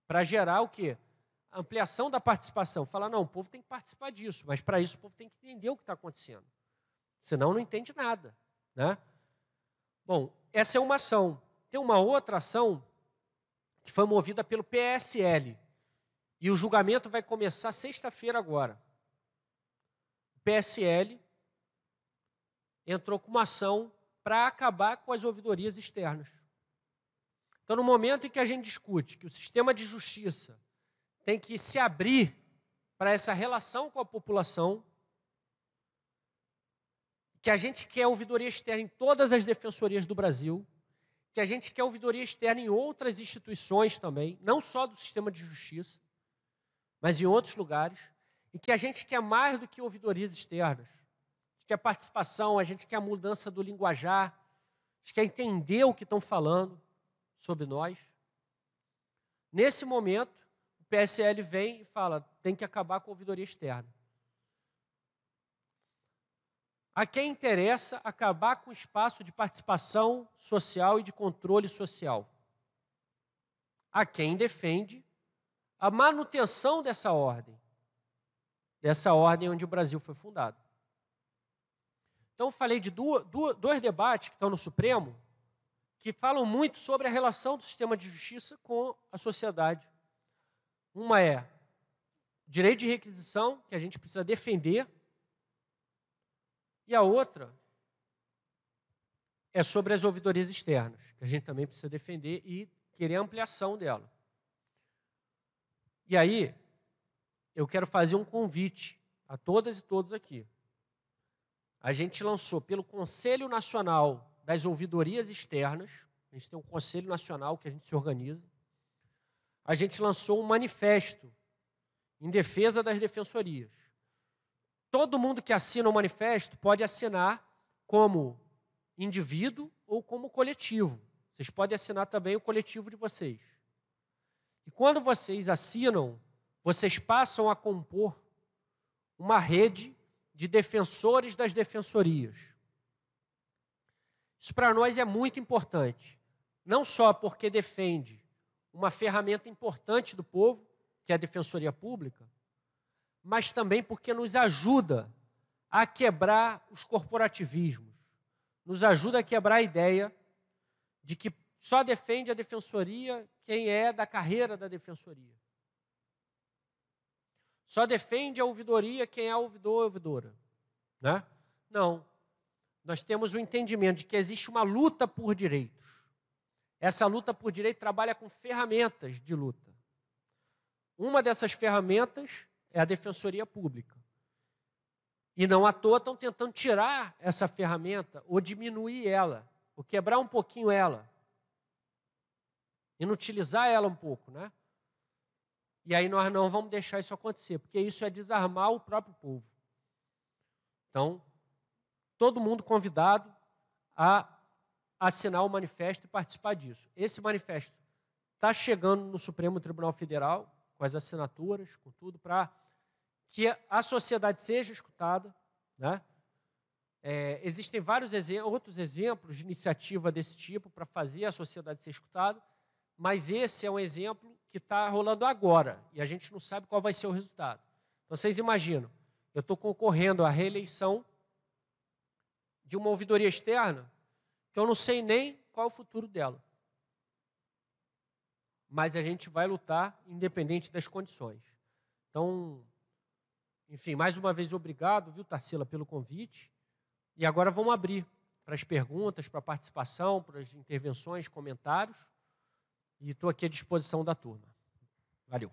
para gerar o quê? A ampliação da participação. Falar, não, o povo tem que participar disso, mas para isso o povo tem que entender o que está acontecendo. Senão não entende nada, né? Bom, essa é uma ação. Tem uma outra ação que foi movida pelo PSL. E o julgamento vai começar sexta-feira agora. O PSL entrou com uma ação para acabar com as ouvidorias externas. Então, no momento em que a gente discute que o sistema de justiça tem que se abrir para essa relação com a população, que a gente quer ouvidoria externa em todas as defensorias do Brasil, que a gente quer ouvidoria externa em outras instituições também, não só do sistema de justiça, mas em outros lugares, e que a gente quer mais do que ouvidorias externas. A gente quer participação, a gente quer a mudança do linguajar, a gente quer entender o que estão falando sobre nós. Nesse momento, o PSL vem e fala, tem que acabar com a ouvidoria externa. A quem interessa acabar com o espaço de participação social e de controle social. A quem defende a manutenção dessa ordem onde o Brasil foi fundado. Então, eu falei de dois debates que estão no Supremo, que falam muito sobre a relação do sistema de justiça com a sociedade. Uma é direito de requisição, que a gente precisa defender, e a outra é sobre as ouvidorias externas, que a gente também precisa defender e querer a ampliação dela. E aí, eu quero fazer um convite a todas e todos aqui. A gente lançou pelo Conselho Nacional das Ouvidorias Externas, a gente tem um Conselho Nacional que a gente se organiza, a gente lançou um manifesto em defesa das defensorias. Todo mundo que assina o manifesto pode assinar como indivíduo ou como coletivo. Vocês podem assinar também o coletivo de vocês. E quando vocês assinam, vocês passam a compor uma rede de defensores das defensorias. Isso para nós é muito importante, não só porque defende uma ferramenta importante do povo, que é a Defensoria Pública, mas também porque nos ajuda a quebrar os corporativismos, nos ajuda a quebrar a ideia de que só defende a defensoria quem é da carreira da defensoria. Só defende a ouvidoria quem é ouvidor ou ouvidora. Né? Não. Nós temos o entendimento de que existe uma luta por direitos. Essa luta por direito trabalha com ferramentas de luta. Uma dessas ferramentas é a Defensoria Pública. E não à toa estão tentando tirar essa ferramenta ou diminuir ela, ou quebrar um pouquinho ela, inutilizar ela um pouco, né? E aí nós não vamos deixar isso acontecer, porque isso é desarmar o próprio povo. Então, todo mundo convidado a assinar o manifesto e participar disso. Esse manifesto está chegando no Supremo Tribunal Federal, com as assinaturas, com tudo, para que a sociedade seja escutada. Né? Existem vários outros exemplos de iniciativa desse tipo para fazer a sociedade ser escutada, mas esse é um exemplo que está rolando agora e a gente não sabe qual vai ser o resultado. Então, vocês imaginam, eu estou concorrendo à reeleição de uma ouvidoria externa que eu não sei nem qual é o futuro dela. Mas a gente vai lutar independente das condições. Então, enfim, mais uma vez obrigado, viu, Tarsila, pelo convite. E agora vamos abrir para as perguntas, para a participação, para as intervenções, comentários. E estou aqui à disposição da turma. Valeu.